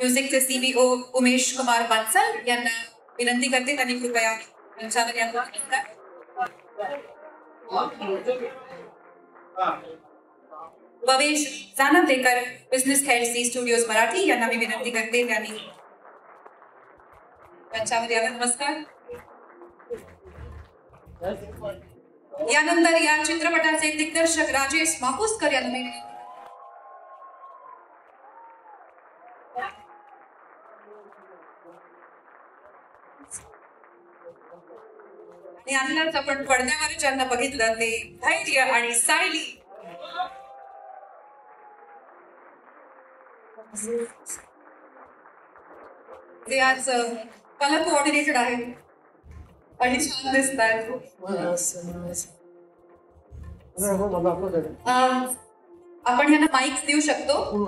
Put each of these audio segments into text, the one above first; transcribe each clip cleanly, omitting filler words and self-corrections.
म्युझिकचे CEO Umesh Kumar Bansal यांना विनंती करते त्यांनी कृपया मंचावर यावं. Bhavesh Janavlekar business head Zee studios Marathi यांना मी विनंती करते त्यांनी मंचावर यावं. नमस्कार. यानंतर या चित्रपटाचे दिग्दर्शक राजेश माकुसकर यांना मी विनंती. आणि आताच आपण पडद्यावर ज्यांना बघितलं ते धैर्य आणि सायली. ते आज कलर कोऑर्डिनेटेड आहेत आणि छान दिसतात. आपण यांना माईक देऊ शकतो.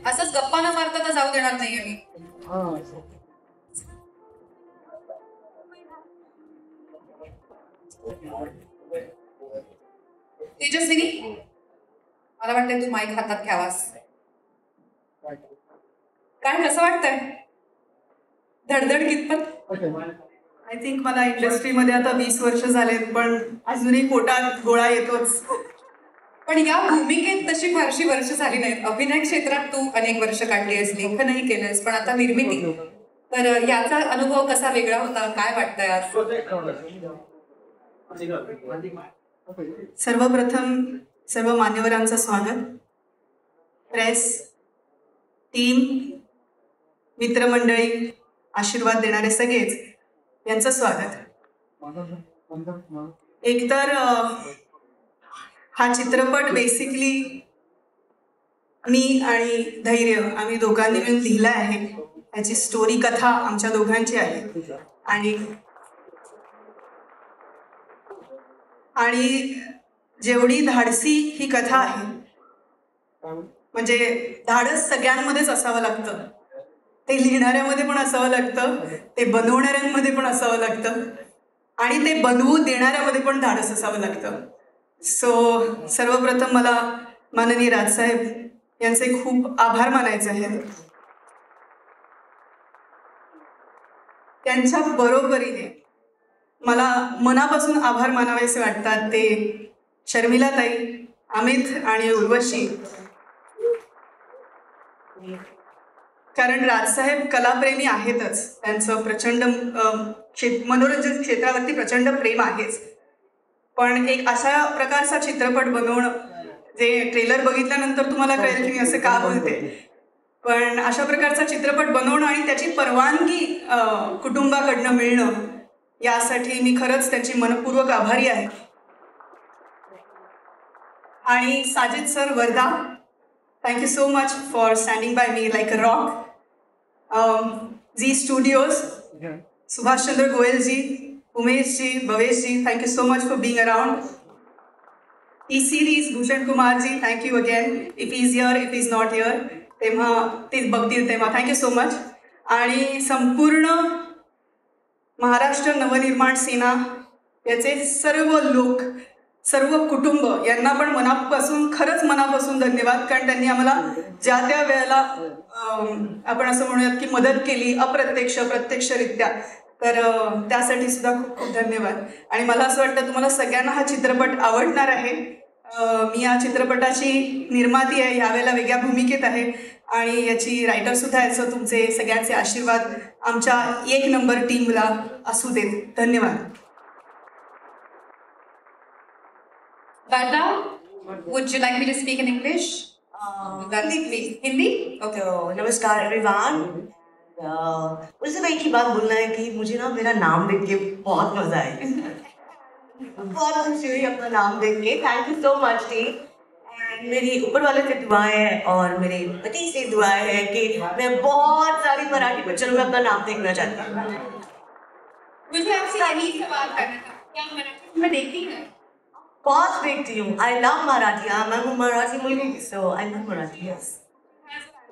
असंच गप्पा न मारता तर जाऊ देणार नाहीये मी. तेजस्विनी मला वाटतंय तू माईक हातात घ्यावास. काय कसं वाटतंय? धडधड कितपत? आय थिंक मला इंडस्ट्रीमध्ये आता 20 वर्ष झालेत पण अजूनही पोटात गोळा येतोच. पण या भूमिकेत तशी फारशी वर्ष झाली नाहीत. अभिनय क्षेत्रात तू अनेक वर्ष काढली आहेस, लेखनही केलंयस, पण आता निर्मिती. तर याचा अनुभव कसा वेगळा होता? काय वाटतंय आज? सर्वप्रथम सर्व मान्यवरांचं स्वागत. प्रेस टीम, मित्रमंडळी, आशीर्वाद देणारे सगळेच यांचं स्वागत. एकतर हा चित्रपट बेसिकली मी आणि धैर्य आम्ही दोघांनी मिळून लिहिला आहे. याची स्टोरी कथा आमच्या दोघांची आहे आणि जेवढी धाडसी ही कथा आहे, म्हणजे धाडस सगळ्यांमध्येच असावं लागतं. ते लिहिणाऱ्यामध्ये पण असावं लागतं, ते बनवणाऱ्यांमध्ये पण असावं लागतं आणि ते बनवू देणाऱ्यामध्ये पण धाडस असावं लागतं. सो सर्वप्रथम मला माननीय राजसाहेब यांचे खूप आभार मानायचे आहेत. त्यांच्या बरोबरीने मला मनापासून आभार मानावेसे वाटतात ते शर्मिलाताई, अमित आणि उर्वशी. कारण राजसाहेब कलाप्रेमी आहेतच. त्यांचं प्रचंड मनोरंजन क्षेत्रावरती प्रचंड प्रेम आहेच. पण एक अशा प्रकारचा चित्रपट बनवणं, जे ट्रेलर बघितल्यानंतर तुम्हाला कळेल की मी असं का बोलते, पण अशा प्रकारचा चित्रपट बनवणं आणि त्याची परवानगी कुटुंबाकडनं मिळणं, यासाठी मी खरंच त्यांची मनपूर्वक आभारी आहे. आणि Sajid sir Warda, thank you so much for standing by me like a rock. Zee studios, Subhash Chandra Goyal ji, Umesh ji, Bhavesh ji, thank you so much for being around. T Series, Bhushan Kumar ji, thank you again. If is here, if is not here, तेव्हा ते बघतील तेव्हा थँक यू सो मच. आणि संपूर्ण महाराष्ट्र नवनिर्माण सेना याचे सर्व लोक, सर्व कुटुंब यांना पण मनापासून, खरंच मनापासून धन्यवाद. कारण त्यांनी आम्हाला ज्या त्या वेळेला आपण असं म्हणूयात की मदत केली, अप्रत्यक्ष प्रत्यक्षरित्या. तर त्यासाठी सुद्धा खूप खूप धन्यवाद. आणि मला असं वाटतं तुम्हाला सगळ्यांना हा चित्रपट आवडणार आहे. मी या चित्रपटाची निर्माती आहे, यावेळेला वेगळ्या भूमिकेत आहे आणि याची रायटरसुद्धा आहे. सो तुमचे सगळ्यांचे आशीर्वाद आमच्या 1 नंबर टीमला असू देत. धन्यवाद. Varda, would you like me to speak in English? Hindi? Okay. नमस्कार everyone. मुझे तो एक ही बात बोलना है कि मुझे ना मेरा नाम देख के बहुत मजा आया. बहुत खुशी हुई अपना नाम देख के. थैंक यू सो मच टी. मेरी ऊपर वाले से दुआएं हैं और मेरे पति से दुआएं हैं कि मैं बहुत सारी मराठी पिक्चरों में अपना नाम देखना चाहती हूँ. मुझे आपसे यही सवाल करना था, क्या मराठी में देखती हैं? बहुत देखती हूँ. I love Marathi. मैं हूँ मराठी मुलगी, so I love Marathi. Yes.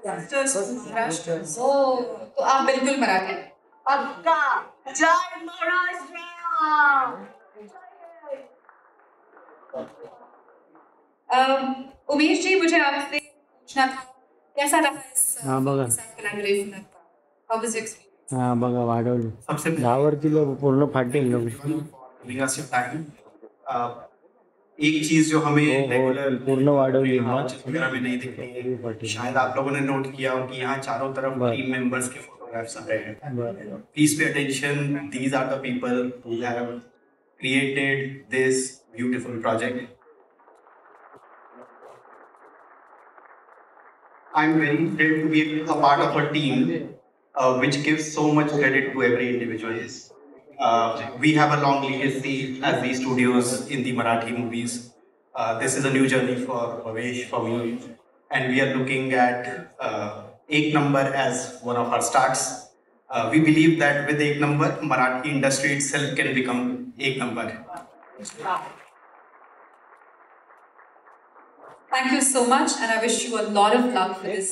Maharashtra. तो आप बिल्कुल मराठी. पक्का. जय महाराष्ट्र. उमेश जी, मुझे आपसे पूछना था कैसा रहा इस हाँ, बघा. कोलैबोरेशन आपका? हाउ वाज एक्सपीरियंस? हा बघा वाढवली सबसे दहावरती पूर्ण फाटेल लोक. giving us your time. एक चीज जो हमें रेगुलर पूर्ण वाढवली ना वगैरह में नहीं दिखती है, शायद आप लोगों ने नोट किया हो कि यहाँ चारों तरफ टीम मेंबर्स के फोटोग्राफ्स आ रहे हैं. Please pay attention, these are the people who have created this beautiful project. I'm very thrilled to be a part of a team which gives so much credit to every individual. We have a long legacy as the studios in the Marathi movies. This is a new journey for Bhavesh, for me, and we are looking at Ek Number as one of our starts. We believe that with Ek Number, Marathi industry itself can become Ek Number. Thank you so much, and I wish you a lot of luck for this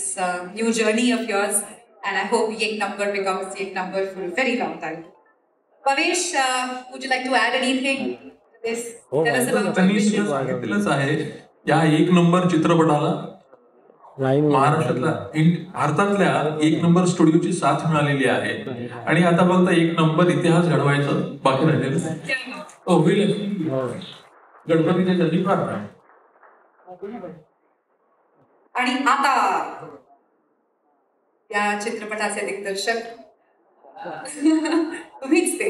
new journey of yours. And I hope Ek Number becomes Ek Number for a very long time. Bhavesh, would you like to add anything to this? Tell us about your त्यांनी vision. सांगितलेलंच आहे या एक number चित्रपटाला महाराष्ट्रातल्या भारतातल्या एक number स्टुडिओची साथ मिळालेली आहे आणि आता फक्त एक नंबर इतिहास घडवायचं बाकी राहिलेलं आहे. होईल गणपतीच्या चरणी प्रार्थना. आणि आता या चित्रपटाचे दिग्दर्शक तुम्हीच ते.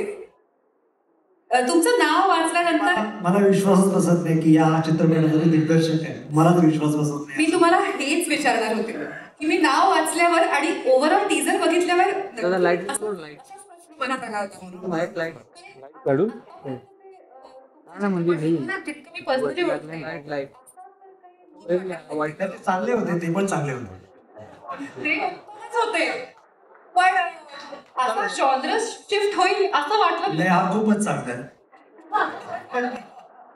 तुमचं नाव वाचल्यानंतर मला विश्वासच बसत नाही की या चित्रपटाचे दिग्दर्शक आहे. मला तर विश्वास बसत नाही. मी तुम्हाला हेच विचारणार होते की मी नाव वाचल्यावर आणि ओव्हरऑल टीजर बघितल्यावर मनात आला होता काढू जितकं मी पॉझिटिव्ह चांगले होते, ते पण चांगले होते. ते होते, पण आता जॉनर शिफ्ट होईल असं वाटलं नाही, हा खूपच चांगला आहे.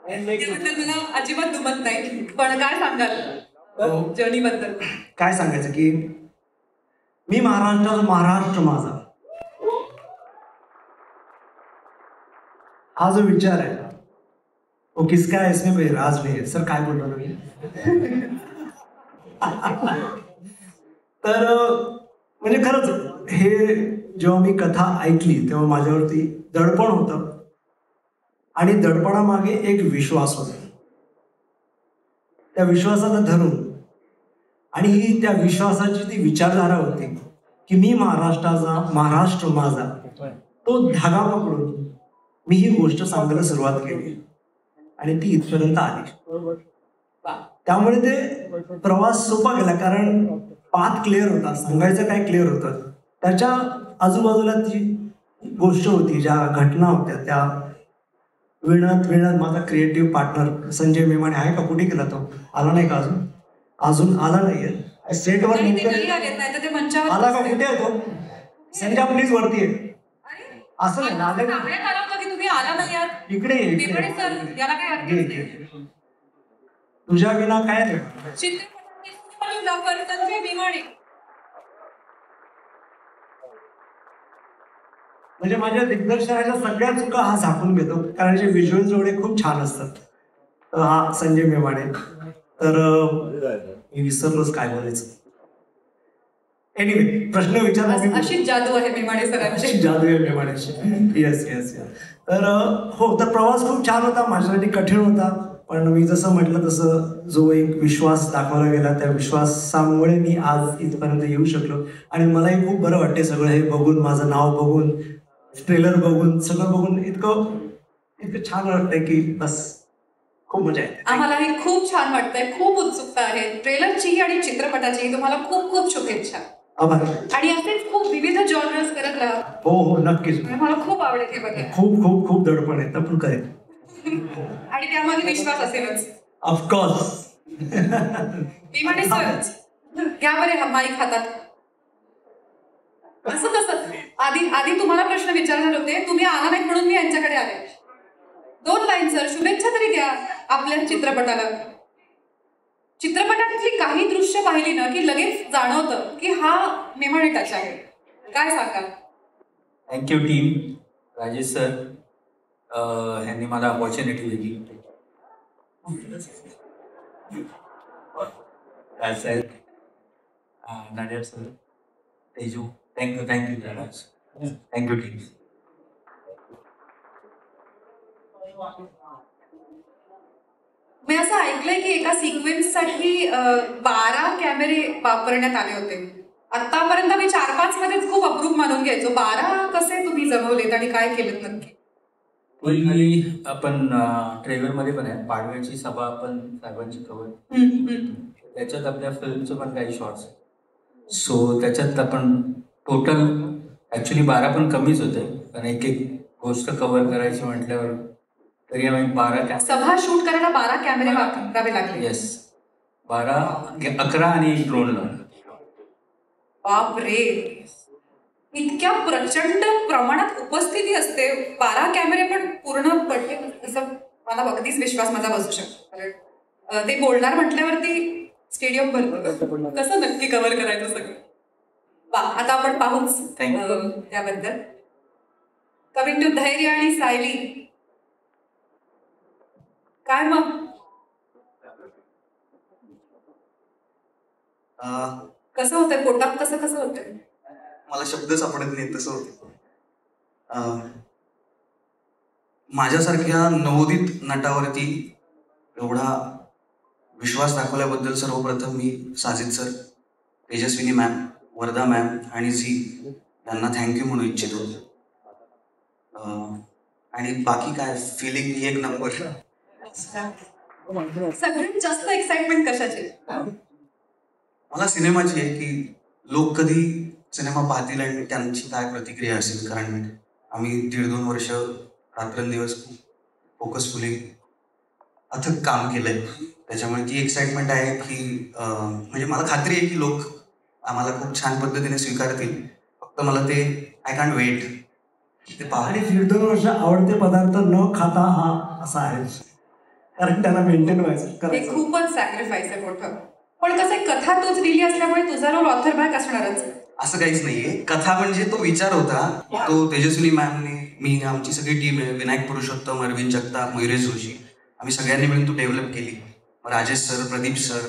त्याबद्दल मला अजिबात दुमत नाही. पण काय सांगाल जर्नी बद्दल? काय सांगायचं की मी महाराष्ट्र माझा हा जो विचार आहे वो किसका है इसमें कोई राज नहीं है. सर काय बोलतो मी तर म्हणजे खरंच हे जेव्हा मी कथा ऐकली तेव्हा माझ्यावरती दडपण होतं आणि दडपणामागे एक विश्वास होता. त्या विश्वासाला धरून आणि ही त्या विश्वासाची ती विचारधारा होती की मी महाराष्ट्र माझा तो धागा पकडून मी ही गोष्ट सांगायला सुरुवात केली आणि ती इथपर्यंत आली. त्यामुळे ते प्रवास सोपा गेला कारण पाथ क्लिअर होता, सांगायचं काय क्लिअर होतं. त्याच्या आजूबाजूला ती गोष्ट होती, ज्या घटना होत्या त्या विणत माझा क्रिएटिव्ह पार्टनर संजय मेमाणे आहे का, कुठे गेला तो? आला नाही का अजून आला नाहीये सेटवर. आला का, कुठे आहे तो? संजय प्लीज वरती आहे. असं नाही इकडे तुझ्या विना काय म्हणजे माझ्या दिग्दर्शनाच्या सगळ्या चुका हा झाकून घेतो कारण जे व्हिज्युअल जोडे खूप छान असतात. हा संजय मेमाणे. तर मी विसरलोच काय बोलायचं. एनिवे प्रश्न विचार. अशी जादू आहे मेमाणे सरांची. जादू आहे मेमाण्याची. Yes yes yes. तर हो, तर प्रवास खूप छान होता, माझ्यासाठी कठीण होता. पण मी जसं म्हटलं तसं जो एक विश्वास दाखवला गेला त्या विश्वासामुळे मी आज इथपर्यंत येऊ शकलो. आणि मलाही खूप बरं वाटते सगळं हे बघून, माझं नाव बघून, ट्रेलर बघून, सगळं बघून इतकं छान वाटतंय की बस खूप मजा येते. आम्हालाही खूप छान वाटतंय, खूप उत्सुकता आहे ट्रेलरची आणि चित्रपटाची. तुम्हाला खूप खूप शुभेच्छा. आभार. आणि असेच खूप विविध जॉनर्स करत राहा. हो नक्कीच. मला खूप आवडेल हे बघायला. खूप खूप खूप दडपण आहे पण करेल. आणि त्यामध्ये विश्वास असेलच ऑफकोर्स. मेमाणे सर घ्या बरे हा माईक हातात. असं कसं आधी तुम्हाला प्रश्न विचारणार होते, तुम्ही आला नाही म्हणून मी यांच्याकडे आले. 2 लाईन सर, शुभेच्छा तरी द्या आपल्या चित्रपटाला. चित्रपटातली काही दृश्य पाहिली ना की लगेच जाणवतं की हा मेमाणे टच आहे. काय सांगा? Thank you team. राजेश सर ह्यांनी मला अपॉर्च्युनिटी दिली. Nadiad sir, Teju, thank you very much. Thank you team. मी असं ऐकलंय की एका सिक्वेन्ससाठी 12 कॅमेरे वापरण्यात आले होते. आतापर्यंत मी 4-5 मध्येच खूप अप्रूप मानून घ्यायचो. 12 कसे तुम्ही जमवलेत आणि काय केलं नक्की? आपण ट्रेलरमध्ये पण आहे, पाडव्याची सभा आपण साहेबांची कवर, त्याच्यात आपल्या फिल्मचं पण काही शॉर्ट्स आहे. सो त्याच्यात आपण टोटल ॲक्च्युली 12 पण कमीच होते, पण एक एक गोष्ट कव्हर करायची म्हटल्यावर तरी आम्ही 12 सभा शूट करायला 12 कॅमेरे वापरावे लागले. येस, 11 आणि ड्रोनला. बाप रे, इतक्या प्रचंड प्रमाणात उपस्थिती असते. 12 कॅमेरे पण पूर्ण पडले असं मला अगदीच विश्वास माझा बसू शकतो. कारण ते बोलणार म्हटल्यावरती स्टेडियम भरतं. कसं नक्की कव्हर करायचं सगळं? वा, आता आपण पाहूच त्याबद्दल. कमिंग टू धैर्य आणि सायली, काय मग कसं होतंय पोटात? कसं होतंय? मला शब्द सापडत नाही तसं होतं. माझ्यासारख्या नवोदित नटावरती एवढा विश्वास दाखवल्याबद्दल सर्वप्रथम मी Sajid sir, Tejaswini ma'am, Vardha ma'am आणि झी यांना थँक्यू म्हणू इच्छितो. आणि बाकी काय, फिलिंग ही एक नंबर. सगळ्यात जास्त एक्साइटमेंट कशाची? मला सिनेमाची आहे की लोक कधी सिनेमा पाहतील आणि त्यांची काय प्रतिक्रिया असेल. कारण आम्ही 1.5-2 वर्ष रात्रंदिवस फोकसफुली अथक काम केलंय, त्याच्यामुळे ती एक्साइटमेंट आहे की म्हणजे मला खात्री आहे की लोक आम्हाला खूप छान पद्धतीने स्वीकारतील. फक्त मला ते आय कॅन्ट वेट ते आणि 1.5-2 वर्ष आवडते पदार्थ न खाता हा असा आहे, कारण त्याला मेंटेन व्हायचं. ते खूपच सॅक्रिफाईस आहे मोठं. पण कसं कथा तोच लिहिली असल्यामुळे तुझा रोल ऑथर बॅक असणारच. असं काहीच नाहीये. कथा म्हणजे तो विचार होता, तो तेजस्विनी मॅमने, मी, आमची सगळी टीम आहे, विनायक पुरुषोत्तम, अरविंद जगताप, मयुरेश जोशी, आम्ही सगळ्यांनी मिळून तो डेव्हलप केली. राजेश सर, प्रदीप सर,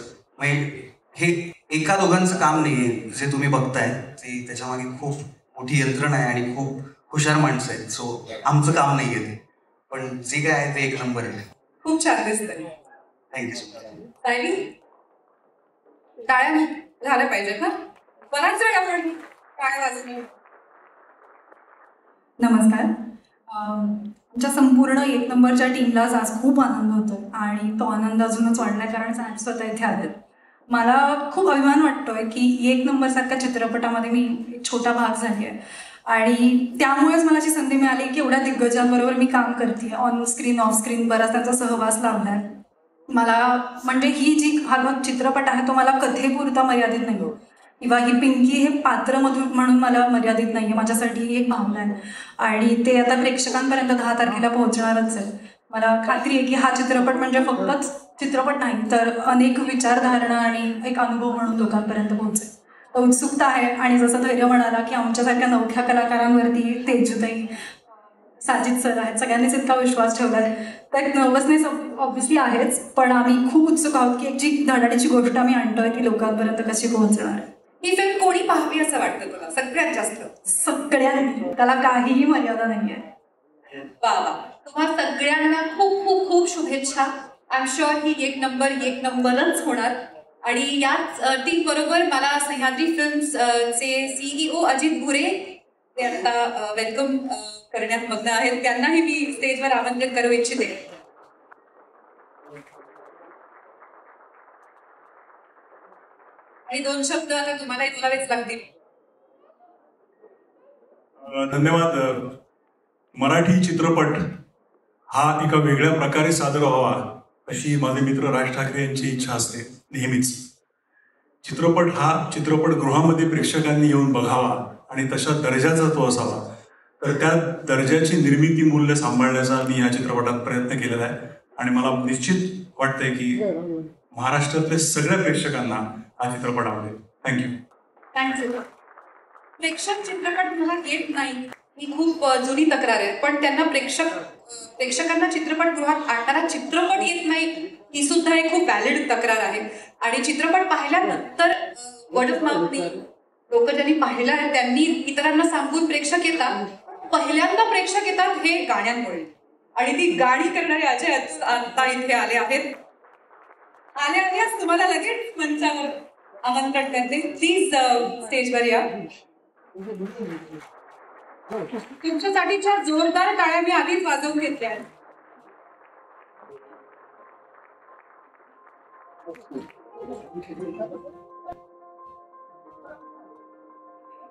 हे एका दोघांचं काम नाहीये जे तुम्ही बघताय. ते त्याच्यामागे खूप मोठी यंत्रणा आहे आणि खूप हुशार माणसं आहेत. सो आमचं काम नाहीये ते, पण जे काय आहे ते एक नंबर आहे. खूप छान दिसतंय. Thank you so much. सायली, टाळ्या झाल्या पाहिजेत ना? बराच वेळ आपण टाळ्या वाजवल्या. नमस्कार. आमच्या संपूर्ण 1 नंबरच्या टीमलाच आज खूप आनंद होतो आणि तो आनंद अजूनच वाढला कारण साहेब स्वतः इथे आलेत. मला खूप अभिमान वाटतोय की 1 नंबरसारख्या चित्रपटामध्ये मी एक छोटा भाग झाली आहे आणि त्यामुळेच मला अशी संधी मिळाली की एवढ्या दिग्गजांबरोबर मी काम करते. ऑन स्क्रीन, ऑफ स्क्रीन बराच त्यांचा सहवास लाभला आहे मला. म्हणजे हा चित्रपट आहे तो मला कथेपुरता मर्यादित नाही हो, किंवा ही पिंकी हे पात्र म्हणून मला मर्यादित नाही आहे. माझ्यासाठी ही एक भावना आहे आणि ते आता प्रेक्षकांपर्यंत 10 तारखेला पोहोचणारच आहे. मला खात्री आहे की हा चित्रपट म्हणजे फक्तच चित्रपट नाही तर अनेक विचारधारणा आणि एक अनुभव म्हणून लोकांपर्यंत पोहोचेल. तर उत्सुकता आहे. आणि जसं धैर्य म्हणाला की आमच्यासारख्या नवख्या कलाकारांवरती तेजूताई, साजिद सर आहेत, सगळ्यांनीच इतका विश्वास ठेवला आहे. तर एक नर्वसनेस ऑब्व्हियसली आहेच, पण आम्ही खूप उत्सुक आहोत की एक जी धडाडीची गोष्ट आम्ही आणतोय ती लोकांपर्यंत कशी पोहोचणार आहे. ही फिल्म कोणी पाहावी असं वाटतं तुला सगळ्यात जास्त? सगळ्यांनी, त्याला काहीही मर्यादा नाही आहे. वा वा, तुम्हाला सगळ्यांना खूप खूप खूप शुभेच्छा. आय एम शुअर ही 1 नंबरच होणार. आणि याच टीम बरोबर मला सह्याद्री फिल्म्स चे CEO अजित भुरे ते आता वेलकम करण्यात मग्न आहेत. त्यांनाही मी स्टेजवर आमंत्रित करू इच्छिते. आणि 2 शब्द आता तुम्हालाही बोलावेच लागतील. धन्यवाद. मराठी चित्रपट हा एका वेगळ्या प्रकारे सादर व्हावा अशी माझे मित्र राज ठाकरे यांची इच्छा असते नेहमीच. चित्रपट हा चित्रपटगृहामध्ये प्रेक्षकांनी येऊन बघावा आणि तशा दर्जाचा तो असावा. तर त्या दर्जाची निर्मिती मूल्य सांभाळण्याचा मी ह्या चित्रपटात प्रयत्न केलेला आहे आणि मला निश्चित वाटतंय की महाराष्ट्रातल्या सगळ्या प्रेक्षकांना हा चित्रपट आवडेल. थँक्यू. प्रेक्षक चित्रपटगृहात येत नाही ही खूप जुनी तक्रार आहे, पण त्यांना प्रेक्षकांना चित्रपटगृहात आणणारा चित्रपट येत नाही ही सुद्धा एक खूप व्हॅलिड तक्रार आहे. आणि चित्रपट पाहिल्यानंतर वर्ड ऑफ माउथनी लोक ज्यांनी पाहिला आहे त्यांनी इतरांना सांगून प्रेक्षक येतात. पहिल्यांदा प्रेक्षक येतात हे गाण्यांमुळे. आणि ती गाणी करणारे अजय अतुल आता इथे आले आहेत. आल्यास तुम्हाला लगेच मंचावर आमंत्रण करते. प्लीज स्टेजवर या. तुमच्यासाठीच्या जोरदार टाळ्या मी आधीच वाजवून घेतल्या आहेत.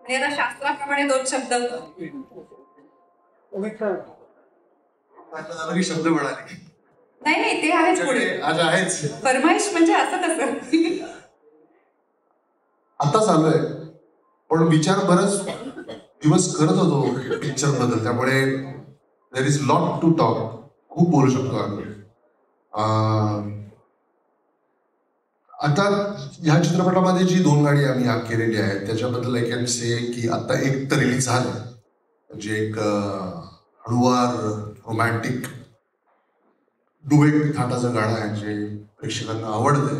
आणि आता शास्त्राप्रमाणे 2 शब्द शब्द मिळाले. नाही ते आहेच पुढे. आज आहेच. फरमाईश म्हणजे असं कसं. आता चालू आहे पण विचार बरंच दिवस करत होतो पिक्चर बद्दल, त्यामुळे there is lot to talk. खूप बोलू शकतो आम्ही. आता ह्या चित्रपटामध्ये जी 2 गाणी आम्ही केलेली आहेत त्याच्याबद्दल आय कॅन से की आता एक तर रिलीज झालं, म्हणजे एक हळुवार रोमॅन्टिक डुएट थाटाचं गाणं आहे जे प्रेक्षकांना आवडतंय.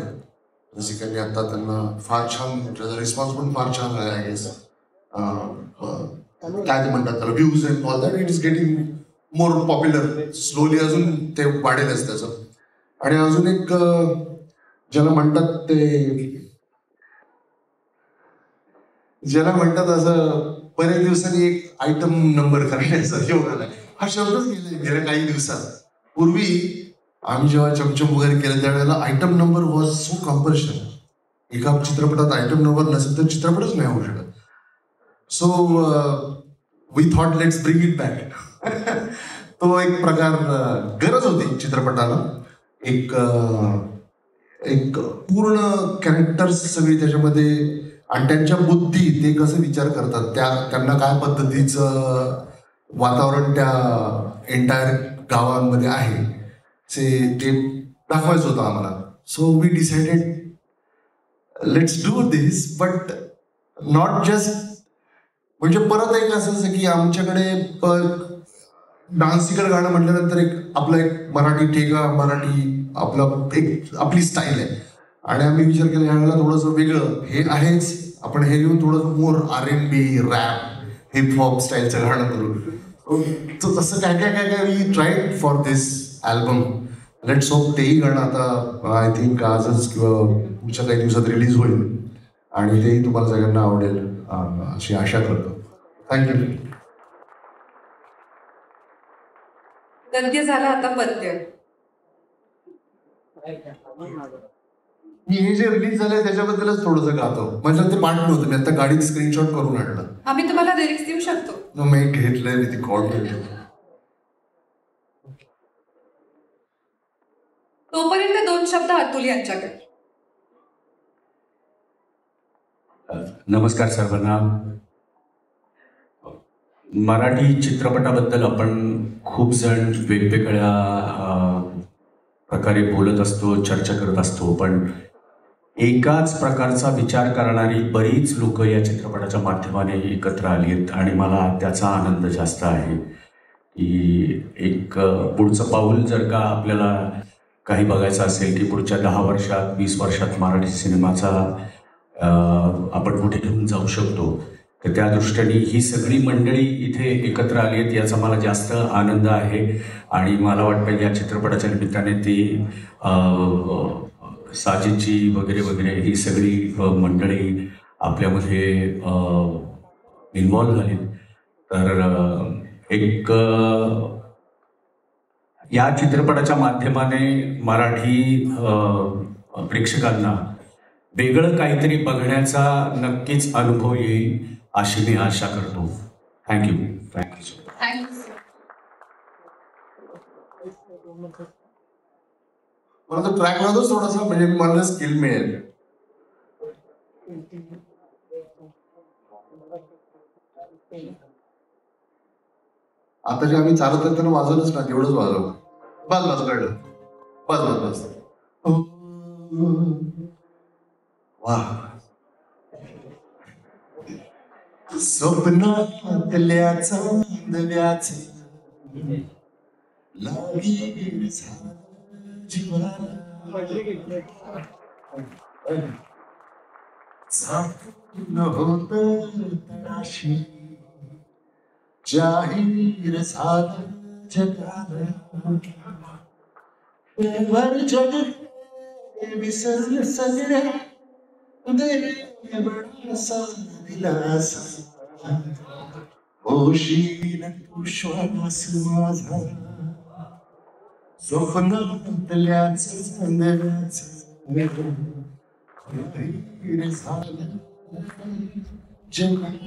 रसिकांनी आता त्यांना फार छान, त्याचा रिस्पॉन्स पण फार छान आहे. आय गेस काय ते म्हणतात त्याला, views and all that, it is getting more popular. Slowly अजून ते वाढेलच त्याचं. आणि अजून एक ज्याला म्हणतात असं बऱ्याच दिवसांनी एक आयटम नंबर करण्याचा योग आला. हा शब्दच गेल्या काही दिवसात. पूर्वी आम्ही जेव्हा चमचम वगैरे केलं त्यावेळेला item number was so compulsion. एका चित्रपटात आयटम नंबर नसेल तर चित्रपटच नाही होऊ शकत. So we thought let's bring it back. तो एक प्रकार गरज होती चित्रपटाला. एक पूर्ण कॅरेक्टर्स सगळी त्याच्यामध्ये आणि त्यांच्या बुद्धी, ते कसं विचार करतात, त्यांना काय पद्धतीचं वातावरण त्या एंटायर गावांमध्ये आहे ते दाखवायचं होतं आम्हाला. So we decided let's do this, but not just म्हणजे परत एक असं की आमच्याकडे डान्सिकल गाणं म्हटल्यानंतर एक मराठी ठेका, मराठी आपली स्टाईल आहे. आणि आम्ही विचार केला ह्याला थोडंसं वेगळं हे आहेच, आपण हे घेऊन थोडंसं मोर R&B, रॅप, हिपहॉप स्टाईलचं गाणं करू. तर तसं काय we tried for this album. Let's hope तेही गाणं आता आय थिंक आजच किंवा पुढच्या काही दिवसात रिलीज होईल आणि तेही तुम्हाला सगळ्यांना आवडेल अशी आशा करतो. थँक्यू. गद्य झालं, आता पद्य. मी हे जे रिलीज झालंय त्याच्याबद्दलच थोडंसं गातो. म्हणजे ते पाठ नव्हतं, मी आता गाडीत स्क्रीनशॉट करून आणलं. आम्ही तुम्हाला लिरिक्स देऊ शकतो. मी घेतलंय, मी ती कॉल केली. तोपर्यंत 2 शब्द अतुल यांच्याकडे. नमस्कार सर्वांना. मराठी चित्रपटाबद्दल आपण खूप जण वेगवेगळ्या प्रकारे बोलत असतो, चर्चा करत असतो, पण एकाच प्रकारचा विचार करणारी बरीच लोक या चित्रपटाच्या माध्यमाने एकत्र आली आहेत आणि मला त्याचा आनंद जास्त आहे की एक पुढचं पाऊल जर का आपल्याला काही बघायचं असेल की पुढच्या 10 वर्षात 20 वर्षात मराठी सिनेमाचा आपण कुठे घेऊन जाऊ शकतो, तर त्या दृष्टीने ही सगळी मंडळी इथे एकत्र आली आहेत याचा मला जास्त आनंद आहे. आणि मला वाटतं या चित्रपटाच्या निमित्ताने ती साजिदजी वगैरे वगैरे ही सगळी मंडळी आपल्यामध्ये इन्व्हॉल्व झाली. तर एक या चित्रपटाच्या माध्यमाने मराठी प्रेक्षकांना वेगळं काहीतरी बघण्याचा नक्कीच अनुभव येईल अशी मी आशा करतो. थँक्यू. मला तो ट्रॅक नव्हतोच थोडासा, म्हणजे मला स्किल मिळेल. आता जे आम्ही चालत त्यांना वाजवलंच ना, तेवढंच वाजव. बस कळलं. बस वा. स्वप्नातल्या चांदण्याचे लागी जीवाला जाहीर झालं जगाला भर जग विसरलं सगळे देवळाचा दिलासा होशील तू श्वास माझा स्वप्नातल्याच चांदण्याच जाहीर झालं जगाला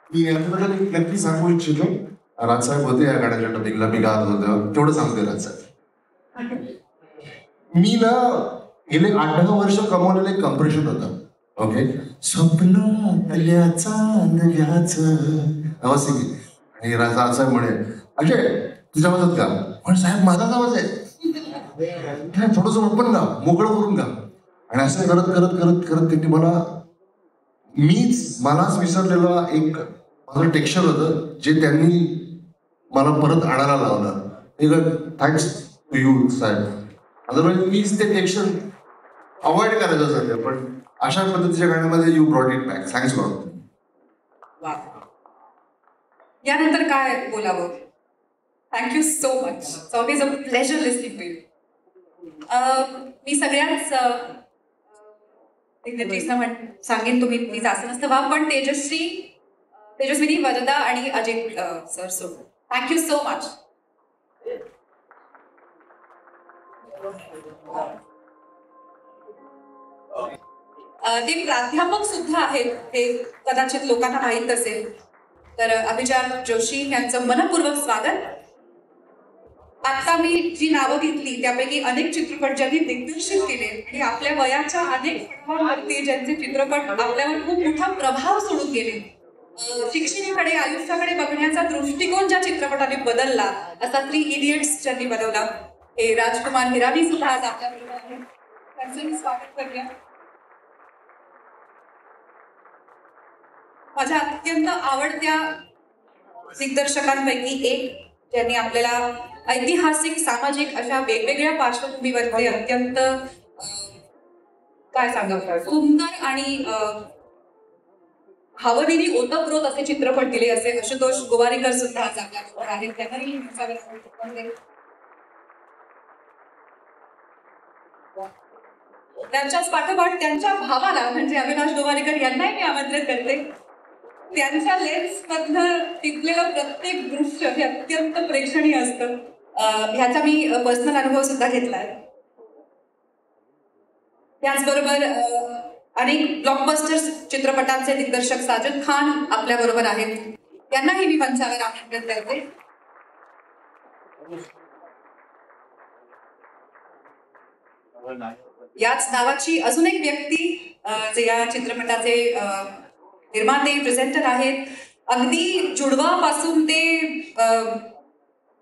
मी याबद्दल नक्की सांगू इच्छितो. राजसाहेब होते या गाण्याच्या टॉपिकला, मी गात होतो तेवढं सांगते. राजसाहेब मी ना गेले 8-10 वर्ष कमवलेलं एक कम्प्रेशन होतं. ओके, स्वप्नातल्या चांदण्याचं आवाज सिंगिंग. आणि राजसाहेब म्हणे अजय तुझ्या आवाजात का? पण साहेब माझाच आवाज आहे, थोडंसं ओपन गा, मोकळं करून गा. आणि असं करत करत करत करत त्यांनी मलाच विसरलेलं एक माझं टेक्स्चर होतं जे त्यांनी मला परत आणायला लावलं. थँक्स टू यू साहेब. अदरवाईज मीच ते टेक्स्चर अवॉइड करायचं सध्या, पण अशा पद्धतीच्या गाण्यामध्ये you brought it back. Thanks lot. यानंतर काय बोलावं? Thank you so much. It's always a pleasure listening to you. मी सगळ्याच सांगेन तुम्ही प्लीज असं नसतं व्हा, पण तेजस्विनी, वरदा आणि अजय सर सोडून थँक्यू सो मच. ते प्राध्यापक सुद्धा आहेत, हे कदाचित लोकांना माहीत असेल. तर अभिजात जोशी यांचं मनपूर्वक स्वागत. आता मी जी नावं घेतली त्यापैकी अनेक चित्रपट ज्यांनी दिग्दर्शित केले आणि आपल्या वयाच्या अनेक फिल्मांवरती ज्यांचे चित्रपट आपल्यावर खूप मोठा प्रभाव सोडून गेले, शिक्षणाकडे आयुष्याकडे बघण्याचा दृष्टिकोन ज्या चित्रपटाने बदलला, असा 3 इडियट्स ज्यांनी बनवला, हे राजकुमार हिरानी सुद्धा आज आपल्याबरोबर आहेत. त्यांचं मी स्वागत करूया. माझ्या अत्यंत आवडत्या दिग्दर्शकांपैकी एक, ज्यांनी आपल्याला ऐतिहासिक, सामाजिक अशा वेगवेगळ्या पार्श्वभूमीवरती अत्यंत काय सांगावं सुंदर आणि भावनेनी ओतप्रोत असे चित्रपट दिले, असे आशुतोष गोवारीकर सुद्धा आज आपल्याबरोबर आहेत. त्यांनाही त्यांच्याच पाठोपाठ त्यांच्या भावाला म्हणजे अविनाश गोवारीकर यांनाही मी आमंत्रित करते. त्यांच्या लेन्स मधनं टिपलेलं प्रत्येक दृश्य हे अत्यंत प्रेक्षणीय असतं. ह्याचा मी पर्सनल अनुभव सुद्धा घेतलाय. त्याचबरोबर अनेक ब्लॉकबस्टर चित्रपटांचे दिग्दर्शक साजिद खान आपल्या बरोबर आहेत. त्यांनाही मी मंचावर आमंत्रित करते. याच नावाची अजून एक व्यक्ती जे या चित्रपटाचे निर्माते, प्रेझेंटर आहेत. अगदी जुडवापासून ते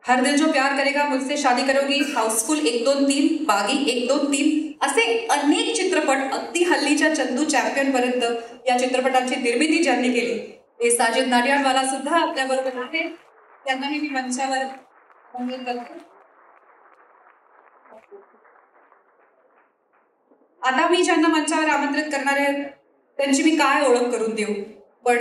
हर दिल जो प्यार करेगा, मुझसे शादी करोगी, हाऊसफुल 1, 2, 3, बागी 1, 2, 3 असे अनेक चित्रपट, अगदी हल्लीच्या चंदू चॅम्पियन पर्यंत या चित्रपटांची निर्मिती ज्यांनी केली ते साजिद नाडियाडवाला सुद्धा आपल्या बरोबर आहे. त्यांनाही मी मंचावर आमंत्रित करते. आता मी ज्यांना मंचावर आमंत्रित करणार आहे त्यांची मी काय ओळख करून देऊ, पण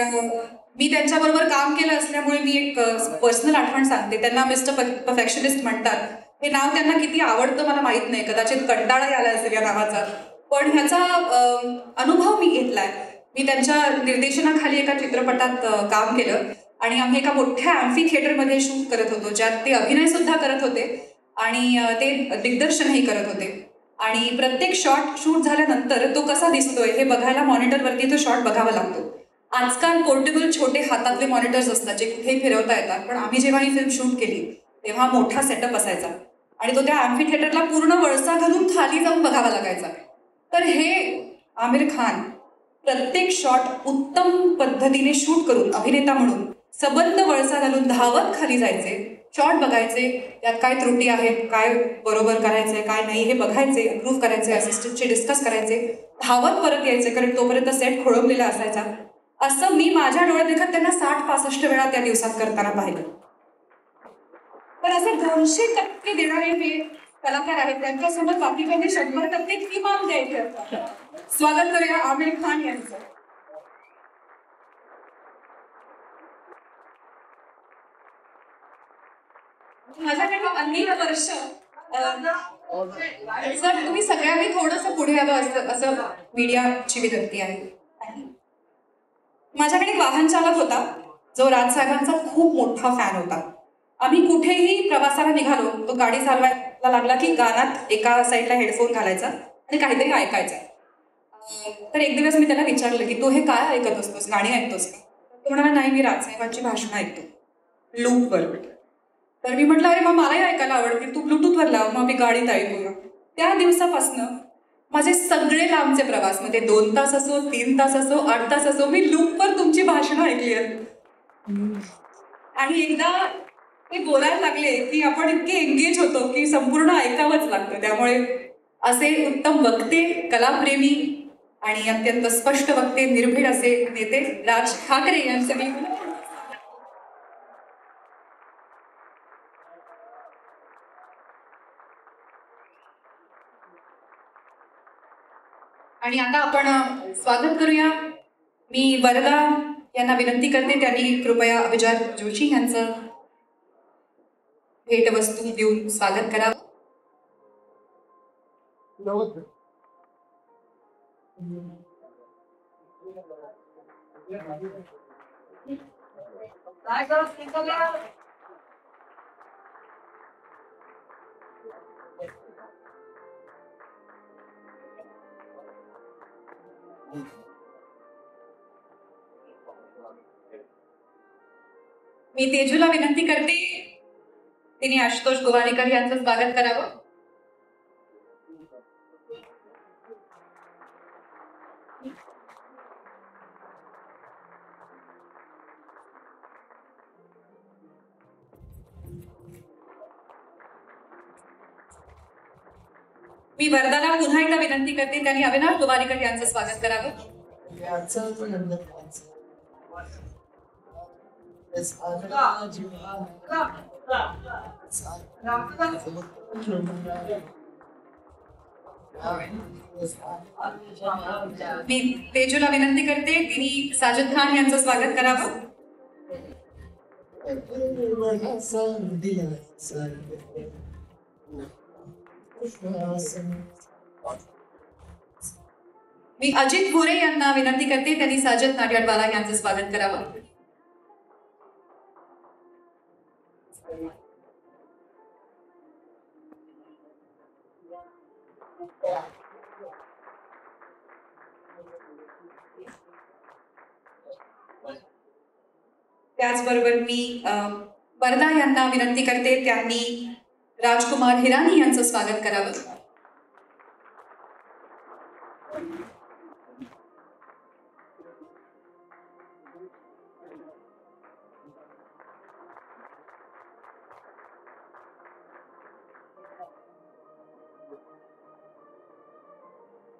मी त्यांच्याबरोबर काम केलं असल्यामुळे मी एक पर्सनल आठवण सांगते. त्यांना मिस्टर परफेक्शनिस्ट म्हणतात. हे नाव त्यांना किती आवडतं मला माहित नाही, कदाचित कंटाळा आला असेल या नावाचा, पण ह्याचा अनुभव मी घेतलाय. मी त्यांच्या निर्देशनाखाली एका चित्रपटात काम केलं आणि आम्ही एका मोठ्या ॲम्फी थिएटरमध्ये शूट करत होतो, ज्यात ते अभिनय सुद्धा करत होते आणि ते दिग्दर्शनही करत होते. आणि प्रत्येक शॉट शूट झाल्यानंतर तो कसा दिसतोय हे बघायला मॉनिटरवरती तो शॉट बघावा लागतो. आजकाल पोर्टेबल छोटे हातातले मॉनिटर्स असतात जे कुठेही फिरवता येतात, पण आम्ही जेव्हा ही फिल्म शूट केली तेव्हा मोठा सेटअप असायचा आणि तो त्या ॲम्फी थिएटरला पूर्ण वळसा घालून खाली जाऊन बघावा लागायचा. तर हे आमिर खान प्रत्येक शॉट उत्तम पद्धतीने शूट करून अभिनेता म्हणून सबंध वळसा घालून धावत खाली जायचे, शॉट बघायचे, त्यात काय त्रुटी आहेत, काय बरोबर करायचंय काय नाही हे बघायचे, अप्रूव्ह करायचे, असिस्टंटचे डिस्कस करायचे, धावत परत यायचे, कारण तोपर्यंत सेट खोळंबलेला असायचा असं मी माझ्या डोळ्यात देखत त्यांना 60-65 वेळा त्या दिवसात करताना पाहिलं. पण असे 200% देणारे हे कलाकार आहेत, त्यांच्यासमोर बाकीकडे 100% किमान द्यायचे असतात. स्वागत करूया आमिर खान यांचं. माझ्याकडे अनेक वर्ष सर तुम्ही सगळ्यांनी थोडंसं पुढे यावं असं मीडियाची विनंती आहे. माझ्याकडे एक वाहन चालक होता जो राजसाहेबांचा खूप मोठा फॅन होता. आम्ही कुठेही प्रवासाला निघालो तो गाडी चालवायला लागला की गाण्यात एका साईडला हेडफोन घालायचा आणि काहीतरी ऐकायचा. तर एक दिवस मी त्याला विचारलं की तू हे काय ऐकत असतोस, गाणी ऐकतोस का? तो म्हणाला नाही, मी राजसाहेबांची भाषणं ऐकतो लूपवर. तर मी म्हटलं अरे मग मलाही ऐकायला आवडतील, तू ब्लूटूथवर लाव, मग मी गाडीत ऐकूया. त्या दिवसापासनं माझे सगळे लांबचे प्रवास, म्हणजे 2 तास असो, 3 तास असो, 8 तास असो, मी लूपवर तुमची भाषणं ऐकली आहेत. आणि एकदा ते बोलायला लागले की आपण इतके एंगेज होतो की संपूर्ण ऐकावंच लागतं. त्यामुळे असे उत्तम वक्ते, कलाप्रेमी आणि अत्यंत स्पष्ट वक्ते, निर्भीड असे नेते राज ठाकरे यांचं मी आणि आता आपण स्वागत करूया. मी वरदा यांना विनंती करते त्यांनी कृपया अभिजात जोशी यांचं भेटवस्तू देऊन स्वागत करावं. मी तेजूला विनंती करते तिने आशुतोष गोवारीकर यांचं स्वागत करावं. मी वरदाला पुन्हा एकदा विनंती करते त्यांनी अविनाश गोवारीकर यांचं स्वागत करावं. मी तेजूला विनंती करते तिने साजिद खान यांचं स्वागत करावं. मी अजित भोरे यांना विनंती करते त्यांनी साजिद नाडियाडवाला यांचं स्वागत करावं. त्याचबरोबर मी वरदा यांना विनंती करते त्यांनी राजकुमार हिरानी यांचं स्वागत करावं.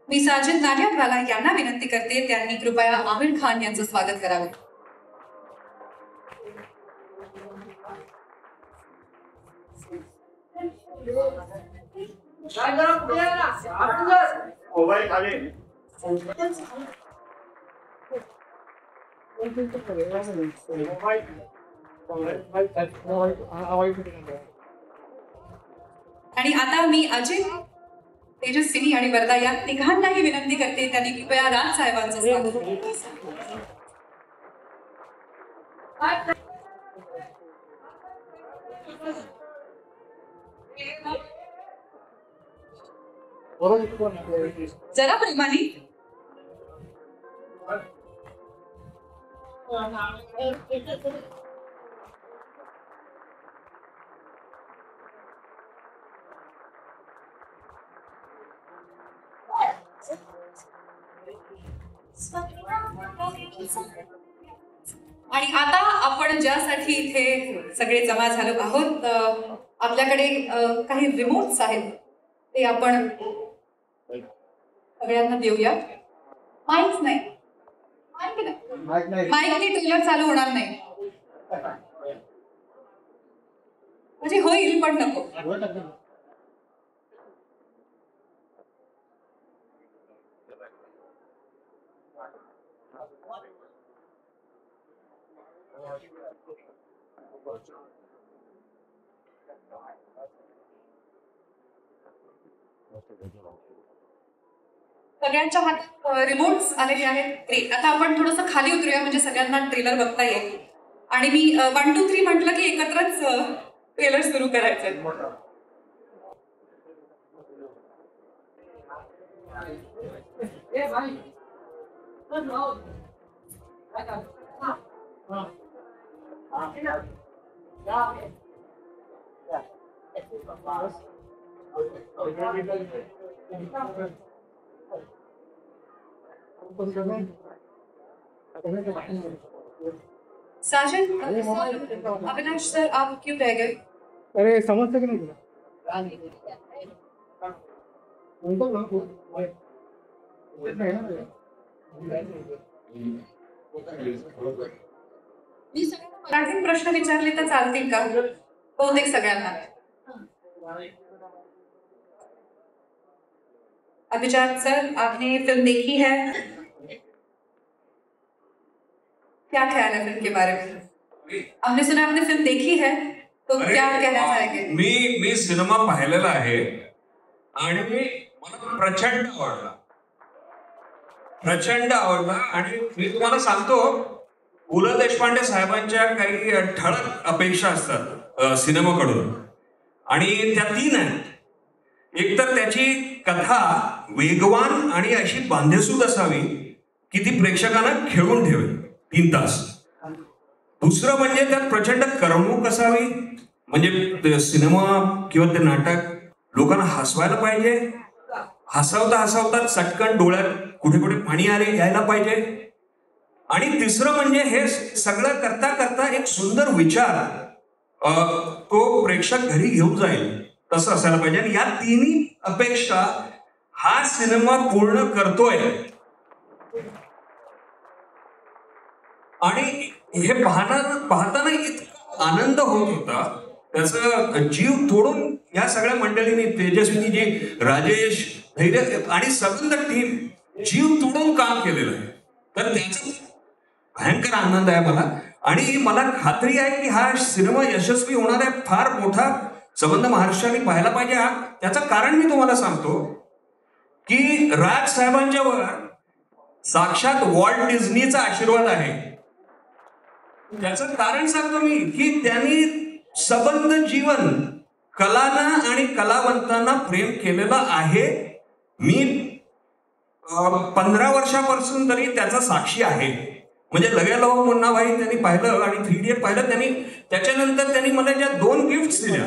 मी साजिद नाडियाडवाला यांना विनंती करते त्यांनी कृपया आमिर खान यांचं स्वागत करावं. आणि आता मी अजित, तेजस्विनी आणि वरदा या तिघांनाही विनंती करते त्यांनी कृपया राज साहेबांचं स्वागत जरा प्रेमाने. आणि आता आपण ज्यासाठी इथे सगळे जमा झालो आहोत, आपल्याकडे काही रिमोट्स आहेत ते आपण सगळ्यांना देऊया. माईक्स नाही, माईकने ट्रेलर चालू होणार नाही म्हणजे होईल पण नको. सगळ्यांच्या हातात रिमोट्स आलेले आहेत. ग्रेट. आता आपण थोडंसं खाली उतरूया म्हणजे सगळ्यांना ट्रेलर बघता येईल. आणि मी 1 2 3 म्हटलं की एकत्रच ट्रेलर सुरू करायचं. साजन, अविनाश सर आप क्यों रह गए? अरे समझते कि नहीं तुला? मी सगळ्यांना मराठीत प्रश्न विचारले तर चालतील का? बहुतेक सगळ्यांना. अभिजात सर, आपने फिल्म देखी है, क्या ख्याल है फिल्म के बारे में? हमने सुना आपने फिल्म देखी है, तो क्या कहना चाहेंगे? मी सिनेमा पाहिलेला आहे आणि मला प्रचंड आवडला आणि मी तुम्हाला सांगतो, पु ल देशपांडे साहेबांच्या काही ठळक अपेक्षा असतात सिनेमाकडून आणि त्या 3 आहेत. एक तर त्याची कथा वेगवान आणि अशी बांधेसूद असावी की ती प्रेक्षकांना खेळून ठेवेल 3 तास. दुसरं म्हणजे त्यात प्रचंड करमणूक असावी, म्हणजे सिनेमा किंवा ते नाटक लोकांना हसवायला पाहिजे, हसवता चटकन डोळ्यात कुठे कुठे पाणी यायला पाहिजे. आणि तिसरं म्हणजे हे सगळं करता करता एक सुंदर विचार तो प्रेक्षक घरी घेऊन जाईल तसं असायला पाहिजे. आणि या 3 अपेक्षा हा सिनेमा पूर्ण करतोय. आणि हे पाहताना इतका आनंद होत होता, त्याचं जीव तोडून या सगळ्या मंडळींनी, तेजस्विनी जी, राजेश, धैर्य आणि सबंध टीम जीव तोडून काम केलेलं आहे. तर त्याचा भयंकर आनंद आहे मला. आणि मला खात्री आहे की हा सिनेमा यशस्वी होणार आहे. फार मोठा संबंध महाराष्ट्राने पाहायला पाहिजे. त्याचं कारण मी तुम्हाला सांगतो की राज साहेबांच्या वर साक्षात वॉल्ट डिझनीचा आशीर्वाद आहे. त्याचं कारण सांगतो मी की त्यांनी सबंध जीवन कलांना आणि कलावंतांना प्रेम केलेलं आहे. मी 15 वर्षापासून तरी त्याचा साक्षी आहे. म्हणजे लग्या लव मुन्ना भाई त्यांनी पाहिलं आणि 3 इडियट पाहिलं त्यांनी. त्याच्यानंतर त्यांनी मला ज्या 2 गिफ्ट दिल्या,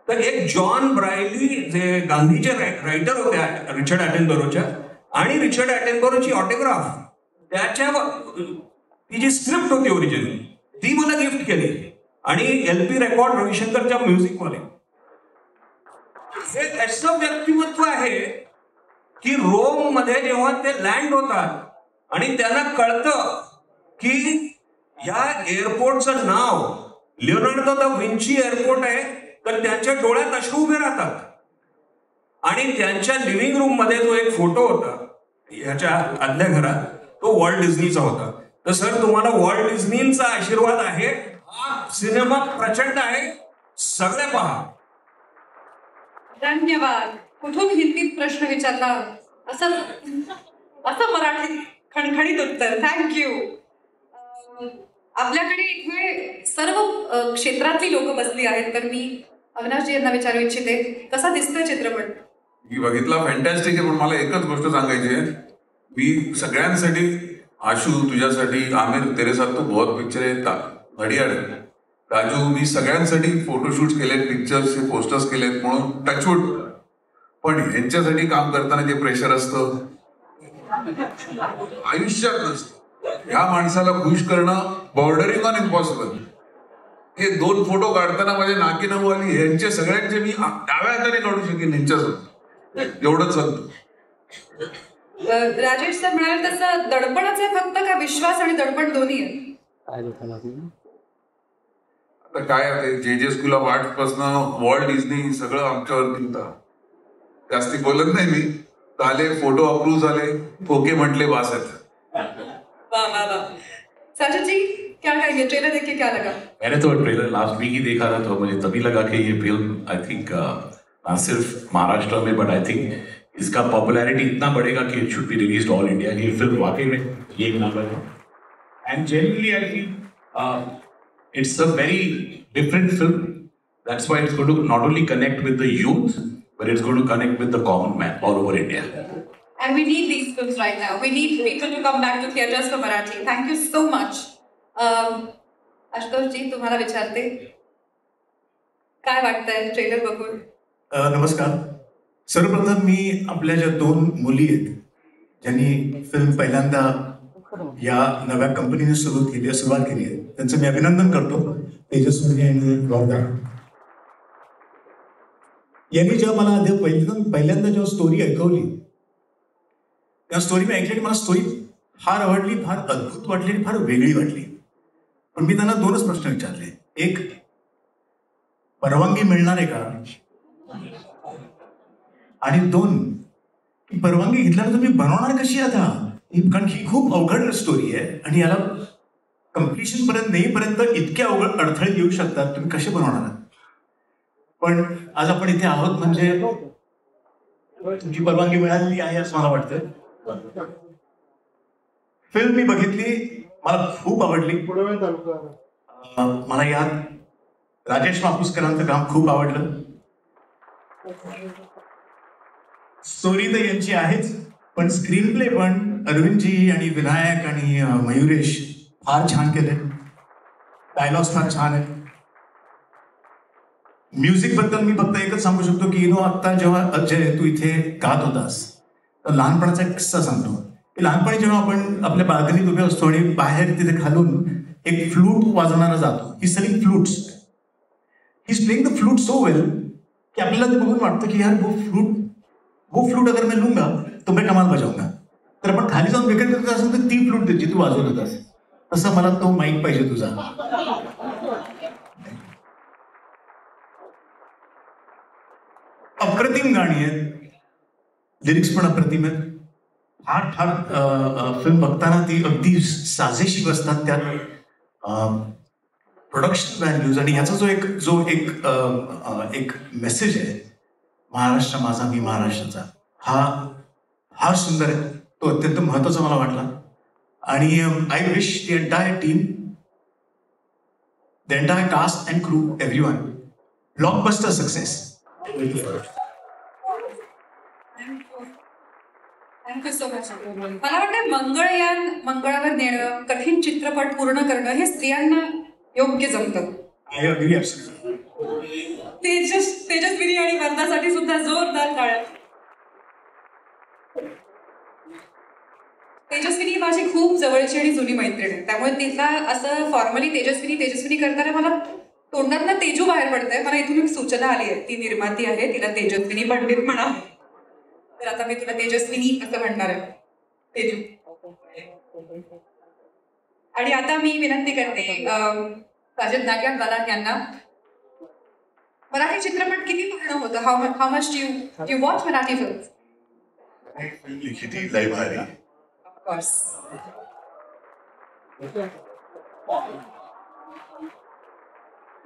तर एक जॉन ब्रायली जे गांधीचे रायटर होत्या रिचर्ड ॲटनबरोच्या, आणि रिचर्ड ॲटनबरोची ऑटोग्राफ त्याच्यावर ती जी स्क्रिप्ट होती ओरिजिनल ती मला गिफ्ट केली. आणि LP रेकॉर्ड रविशंकरच्या म्युझिकवाले. हे असं व्यक्तिमत्व आहे की रोम मध्ये जेव्हा ते लँड होतात आणि त्यांना कळतं की या एअरपोर्टचं नाव लिओनार्डो दा विंची एअरपोर्ट आहे, तर त्यांच्या डोळ्यात अश्रू उभे राहतात. आणि त्यांच्या लिव्हिंग रूम मध्ये जो एक फोटो होता ह्याच्या आदल्या घरात, तो वॉल्ट डिझनीचा होता. तर सर, तुम्हाला वॉल्ट डिझनीचा आशीर्वाद आहे. हा सिनेमा प्रचंड आहे, सगळे पहा. धन्यवाद. कुठून हिंदीत प्रश्न विचारला, असं मराठीत खणखणीत उत्तर. थँक्यू. आपल्याकडे इथे सर्व क्षेत्रातली लोक बसली आहेत, तर मी अविनाशजी यांना विचारू इच्छिते, कसा दिसतोय चित्रपट? मी बघितला, फॅन्टॅस्टिक आहे. पण मला एकच गोष्ट सांगायची आहे, मी सगळ्यांसाठी, आशू तुझ्यासाठी, आमिर तेरे साथ तो बहुत पिक्चर आहे, घडियाळ, राजू, मी सगळ्यांसाठी फोटोशूट केलेत, पिक्चर्सचे पोस्टर्स केलेत, म्हणून टचवूड. पण यांच्यासाठी काम करताना जे प्रेशर असतं आयुष्यात नसतं. ह्या माणसाला खुश करणं बॉर्डरिंग ऑन इम्पॉसिबल. हे 2 फोटो काढताना माझे नाकी नऊ आली. यांचे सगळ्यांचे मी डाव्या हाताने काढू शकेन यांच्यासोबत, एवढंच सांगतो. राजेश सर म्हणाले तसं दडपणच आहे फक्त का विश्वास आणि दडपण दोन्ही आहे? आता काय आहे जे स्कूल ऑफ आर्ट पासून वॉल्ट डिझनी सगळं आमच्यावरती होता. जास्ती बोलत नाही मी. झाले फोटो अप्रूव्ह झाले, ओके म्हटले, बास आहेत. वाह वाह वाह. साजिद जी क्या कहेंगे, ट्रेलर देख के क्या लगा? मैंने तो ट्रेलर लास्ट वीक ही देखा था, तो मुझे तभी लगा कि ये फिल्म आई थिंक ना सिर्फ महाराष्ट्र में बट आई थिंक इसका पॉपुलैरिटी इतना बढ़ेगा कि it should be released all India. ये फिल्म वाकई में ये एक नंबर है. End generally I feel it's a very different film. That's why it's going to not only connect with the youth, but it's going to connect with the common man all over India. And we need these films right now. We need people to come back to theaters for Marathi. Thank you so much. Ashutosh ji, तुम्हाला विचारते, काय वाटतंय trailer बघून? नमस्कार. सर्वप्रथम मी आपल्या ज्या 2 मुली आहेत ज्यांनी फिल्म पहिल्यांदा या नव्या कंपनीने सुरुवात केली आहे, त्यांचं मी अभिनंदन करतो. तेजस्वी आणि वर्धा यांनी जेव्हा मला पहिल्यांदा जेव्हा स्टोरी ऐकवली, त्या स्टोरी मी ऐकली, मला स्टोरी फार आवडली, फार अद्भुत वाटली आणि फार वेगळी वाटली. पण मी त्यांना 2च प्रश्न विचारले. एक, परवानगी मिळणार आहे का? आणि 2, की परवानगी घेतल्यावर तुम्ही बनवणार कशी आता? कारण ही खूप अवघड स्टोरी आहे आणि याला कम्प्लिशन पर्यंत नेईपर्यंत इतके अवघड अडथळे येऊ शकतात, तुम्ही कसे बनवणार? पण आज आपण इथे आहोत म्हणजे तुमची परवानगी मिळालेली आहे असं मला वाटतं. फिल्म मी बघितली, मला खूप आवडली. मला यात राजेश मापुसकरांचं काम खूप आवडलं. स्टोरी तर यांची आहेच, पण स्क्रीन प्ले पण अरविंदजी आणि विनायक आणि मयुरेश फार छान केले. डायलॉग्स फार छान आहेत. म्युझिक बद्दल मी फक्त एकच सांगू शकतो की आता जेव्हा अजय तू इथे गात होतास तर लहानपणाचा एक किस्सा सांगतो. की लहानपणी जेव्हा आपण आपल्या बाल्कनीत उभे असतो आणि बाहेर तिथे खालून एक फ्लूट वाजवणारा जातो, he selling flutes, he is playing the flute so well की आपल्याला ते बघून वाटतं की यार वो फ्लूट अगर मैं लूंगा तो मैं कमाल बजाऊंगा. तर आपण खाली जाऊन विकत घेत असेल तर ती फ्लूट द्यायची तू वाजवत होतास, तसं मला तो माईक पाहिजे तुझा. अप्रतिम गाणी आहेत, लिरिक्स पण अप्रतिम आहेत. फार फार फिल्म बघताना ती अगदी साजेशी बसतात. त्यात प्रोडक्शन व्हॅल्यूज आणि याचा जो एक मेसेज आहे, महाराष्ट्र माझा मी महाराष्ट्राचा, हा सुंदर आहे. तो अत्यंत महत्वाचा मला वाटला. आणि I wish the entire team, the entire cast and crew, everyone, blockbuster success. Thank you so much. मला वाटतं मंगळावर नेणं, कठीण चित्रपट पूर्ण करणं हे स्त्रियांना योग्य जमतं. तेजस्विनी आणि वर्धासाठी सुद्धा जोरदार टाळ्या. तेजस्विनी माझी खूप जवळची आणि जुनी मैत्रीण आहे, त्यामुळे तिला असं फॉर्मली तेजस्विनी करताना मला तोंडातनं तेजू बाहेर पडतंय. मला इथून एक सूचना आली आहे, ती निर्माती आहे, तिला तेजस्विनी पंडित म्हणा. तर आता मी तुला तेजस्विनी असं म्हणणार आहे, तेजू. आणि आता मी विनंती करते साजिद नाग्यानवाला यांना, मराठी चित्रपट किती पाहणं होतं? How much you watch Marathi films? Film लिखी थी लय भारी. Of course.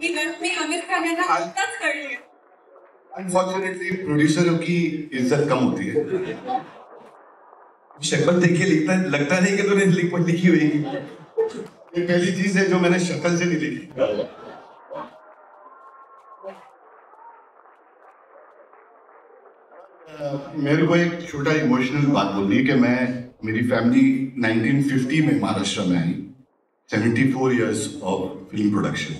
ही गणती आमिर खान यांना आत्ताच कळली. अनफॉर्चुनेटली प्रोड्यूसरों की इज्जत कम होती है. शक्ल देख के लगता नहीं कि तूने लिखी हुई. ये पहली चीज है जो मैंने शक्ल से नहीं लिखी. मेरे को एक छोटा इमोशनल बात बोलनी है कि मेरी फैमिली 1950 में महाराष्ट्र में आई. 74 years ऑफ फिल्म प्रोडक्शन.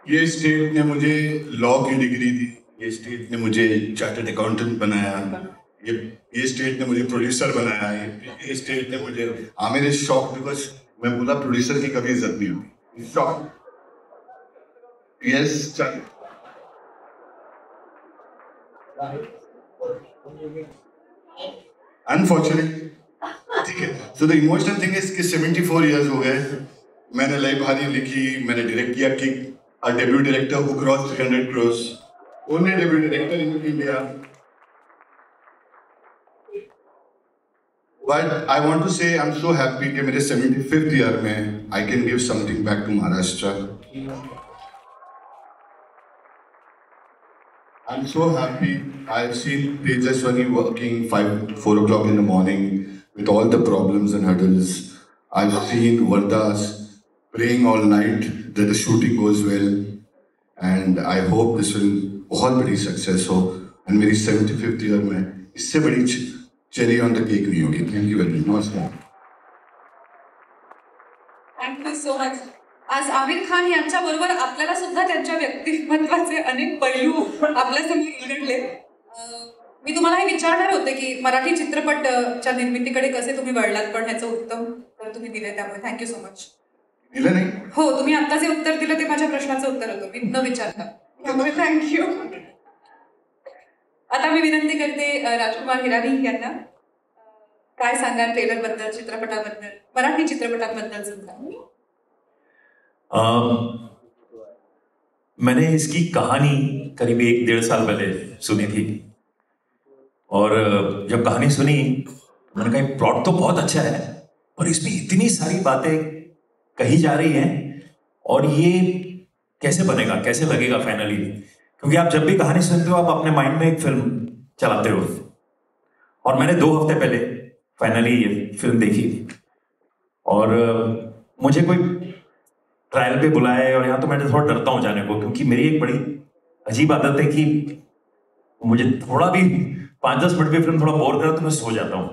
ये स्टेट ने मुझे लॉ की डिग्री दी, ये स्टेट ने मुझे चार्टर्ड अकाउंटेंट बनाया, ये स्टेट ने मुझे प्रोड्यूसर बनाया, ये स्टेट ने मुझे आमिर इज शॉक बिकॉज मैं बोला प्रोड्यूसर की कभी इज्जत नहीं होती. शॉक. यस. अनफॉर्चुनेट, ठीक है। So the emotional thing is कि 74 इयर्स हो गए, मैंने लय बहानी लिखी, मैंने डायरेक्ट किया कि a debut director who crossed 300 crores, only debut director in India. But I want to say I'm so happy कि मेरे 75th year में I can give something back to Maharashtra. I'm so happy. I've seen Tejaswani working 4 o'clock in the morning with all the problems and hurdles. I've seen Vardas praying all night that the shooting goes well, and I hope this will बहुत बड़ी success हो, and Mary 75th year में इससे बड़ी cherry on the cake नहीं होगी। Thank you very much. Thank you so much. आज आमिर खान यांच्या बरोबर आपल्याला सुद्धा त्यांच्या व्यक्तिमत्वाचे अनेक पैलू आपल्यासमोर उलगडले। मी तुम्हाला हे विचारणार होते की मराठी चित्रपटच्या निर्मितीकडे कसे तुम्ही वळलात, पण ह्याचं उत्तम तर तुम्ही दिले, त्यामुळे थँक्यू सो मच। दिलं नाही? हो, तुम्ही आता जे उत्तर दिलं ते माझ्या प्रश्नाचं उत्तर होतं, मी न विचारता, त्यामुळे थँक्यू। आता मी विनंती करते राजकुमार हिरानी यांना, काय सांगाल ट्रेलर बद्दल, चित्रपटाबद्दल, मराठी चित्रपटाबद्दल सुद्धा। मैंने इसकी कहानी करीब 1-1.5 साल पहले सुनी थी, और जब कहानी सुनी मैंने कहा प्लॉट तो बहुत अच्छा है, पर इसमें इतनी सारी बातें कही जा रही हैं, और ये कैसे बनेगा, कैसे लगेगा फाइनली। क्योंकि आप जब भी कहानी सुनते हो आप अपने माइंड में एक फिल्म चलाते हो, और मैंने 2 हफ्ते पहले फाइनली ये फिल्म देखी, और मुझे कोई ट्रायल पे बुलाया, और यहाँ तो मैं थोड़ा डरता हूँ जाने को, क्योंकि मेरी एक बड़ी अजीब आदत है कि मुझे थोड़ा भी 5-10 मिनट भी फिल्म थोड़ा बोर करा तो मैं सो जाता हूँ।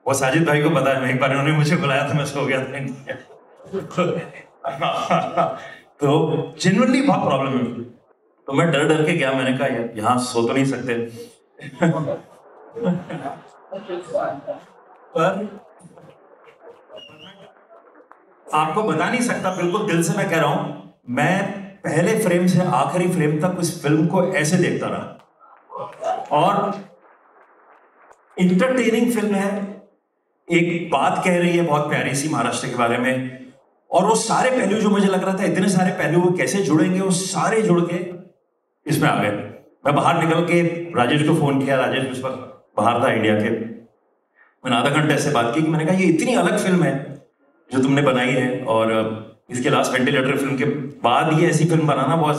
वो साजिद भाई को पता है, मैं एक बार उन्होंने मुझे बुलाया तो मैं सो गया था। तो जेन्युइनली बहुत प्रॉब्लम है, तो मैं डर डर के गया, मैंने कहा यार यहाँ सो तो नहीं सकते। पर आपको बता नहीं सकता, बिल्कुल दिल से मैं कह रहा हूं, मैं पहले फ्रेम से आखिरी फ्रेम तक उस फिल्म को ऐसे देखता रहा, और इंटरटेनिंग फिल्म है, एक बात कह रही है बहुत प्यारी सी महाराष्ट्र के बारे में, और वो सारे पहलू जो मुझे लग रहा था इतने सारे पहलू वो कैसे जुड़ेंगे, वो सारे जुड़ के इसमें आ गए। मैं बाहर निकल के राजेश को फोन किया, राजेश उस वक्त बाहर था इंडिया के, मैंने आधा घंटे से बात की कि मैंने कहा ये इतनी अलग फिल्म है जो तुमने बनाई है, और इसके लास्ट वेंटिलेटर फिल्म के बाद ये ऐसी फिल्म बनाना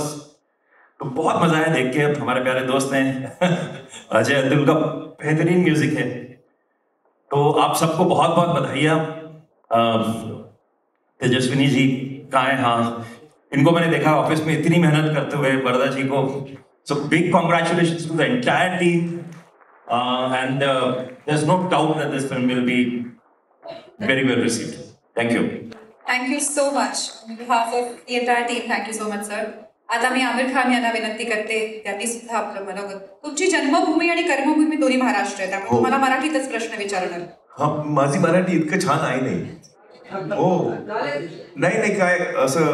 तो बहुत मजा आया देख के। अब हमारे प्यारे दोस्त हैं अजय अब्दुल का बेहतरीन म्यूजिक है, तो आप सबको बहुत बहुत बधाइयाँ। तेजस्विनी जी कहाँ हैं? हाँ, इनको मैंने देखा ऑफिस में इतनी मेहनत करते हुए, वरदा जी को, so big congratulations to the entire team, and there is no doubt that this film will be very well received. Thank you. Thank you so much on behalf of the entire team. Thank you so much sir. आता मी आमिर खान यांना विनंती करते, त्यांनी सुद्धा आपलं मनोगत, तुमची जन्मभूमी आणि कर्मभूमी दोन्ही महाराष्ट्र आहे, त्यामुळे तुम्हाला मराठीतच प्रश्न विचारणार। हा, माझी मराठी इतकं छान आहे नाही। हो, नाही काय असं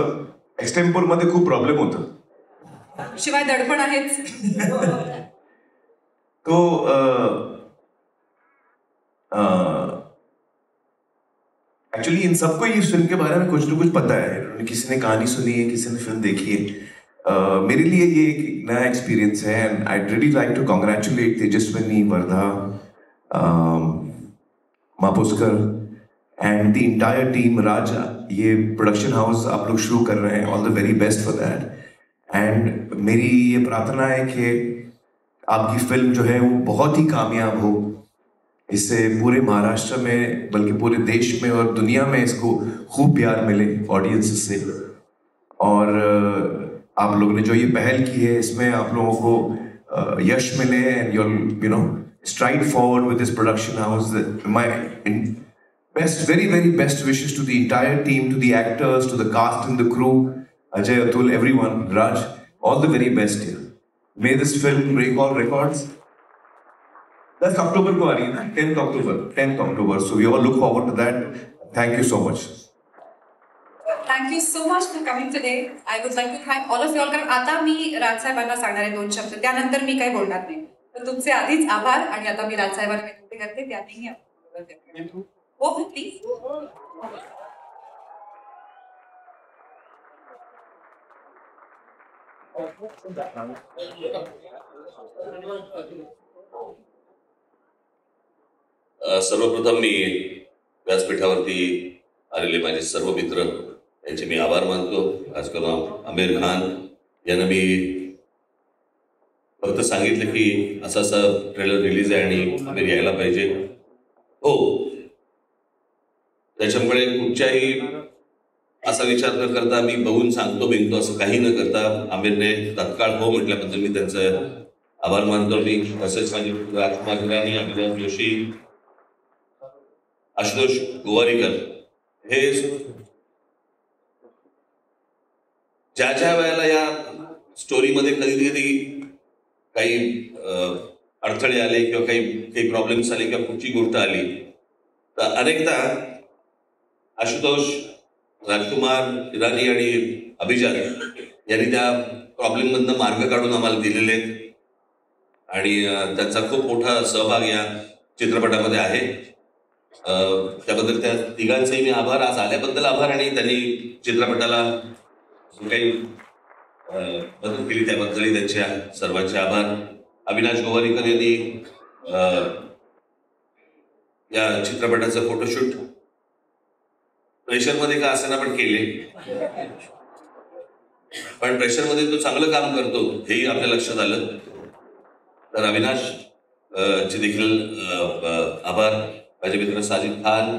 एक्सटेम्पोर मध्ये खूप प्रॉब्लेम होतं, शिवाय दडपण आहेच। तो एक्चुअली इन सबको ये फिल्म के बारे में कुछ न कुछ पता है, किसी ने कहानी सुनी है, किसी ने फिल्म देखी है। मेरे लिए ये एक नया एक्सपीरियंस है, and I really like to congratulate Tejaswini, Vardha, Mapuskar and the entire team. Raj, ये प्रोडक्शन हाउस आप लोग शुरू कर रहे हैं, all the very best for that. And मेरी ये प्रार्थना है कि आपकी फिल्म जो है वो बहुत ही कामयाब हो, इससे पूरे महाराष्ट्र में बल्कि पूरे देश में और दुनिया में इसको खूब प्यार मिले ऑडियंस से। और आप लोगों ने जो ये पहल की है इसमें आप लोगों को यश मिले, end you know STRIDE forward विद दिस production house. My best, very very best wishes to the entire team, to the actors, to the cast and the crew, Ajay, Atul, everyone, Raj, all the very best here. May this film break all records. That's October ko aa rahi hai na, 10th October, so we all look forward to that. Thank you so much. Thank you so much for coming today. I would like to thank all of you all, कारण आता मी राज साहेबांना सांगणार आहे 2 शब्द, त्यानंतर मी काही बोलणार नाही। तर तुमचे आधीच आभार आणि आता मी राजसाहेबांना विनंती करते त्यांनीही हो प्लीज. सर्वप्रथम मी व्यासपीठावरती आलेले माझे सर्व मित्र यांचे मी आभार मानतो. आजकाल आमिर खान यांना मी फक्त सांगितलं की असा असा ट्रेलर रिलीज आहे आणि आमिर यायला पाहिजे. हो, त्याच्यामुळे कुठच्याही असा विचार न करता मी बघून सांगतो बिनतो असं काही न करता आमिरने तत्काळ हो म्हटल्याबद्दल मी त्यांचं आभार मानतो. मी तसेच माझे राजकुमार हिरानी, अभिलाष जोशी, आशुतोष गोवारीकर हे ज्या ज्या वेळेला या स्टोरीमध्ये कधी कधी काही अडथळे आले किंवा काही प्रॉब्लेम्स आले किंवा कुठची गोष्ट आली तर अनेकदा आशुतोष, राजकुमार हिरानी आणि अभिजात यांनी त्या प्रॉब्लेममधनं मार्ग काढून आम्हाला दिलेले आहेत आणि त्यांचा खूप मोठा सहभाग या चित्रपटामध्ये आहे. त्याबद्दल त्या तिघांचेही मी आभार, आज आल्याबद्दल आभार आणि त्यांनी चित्रपटाला काही मदत केली त्याबद्दलही त्यांच्या सर्वांचे आभार. अविनाश गोवारीकर यांनी या चित्रपटाचं फोटोशूट प्रेशरमध्ये का असेना पण केले, पण प्रेशरमध्ये तो चांगलं काम करतो हेही आपल्या लक्षात आलं. तर अविनाश चे देखील आभार. माझे मित्र साजिद खान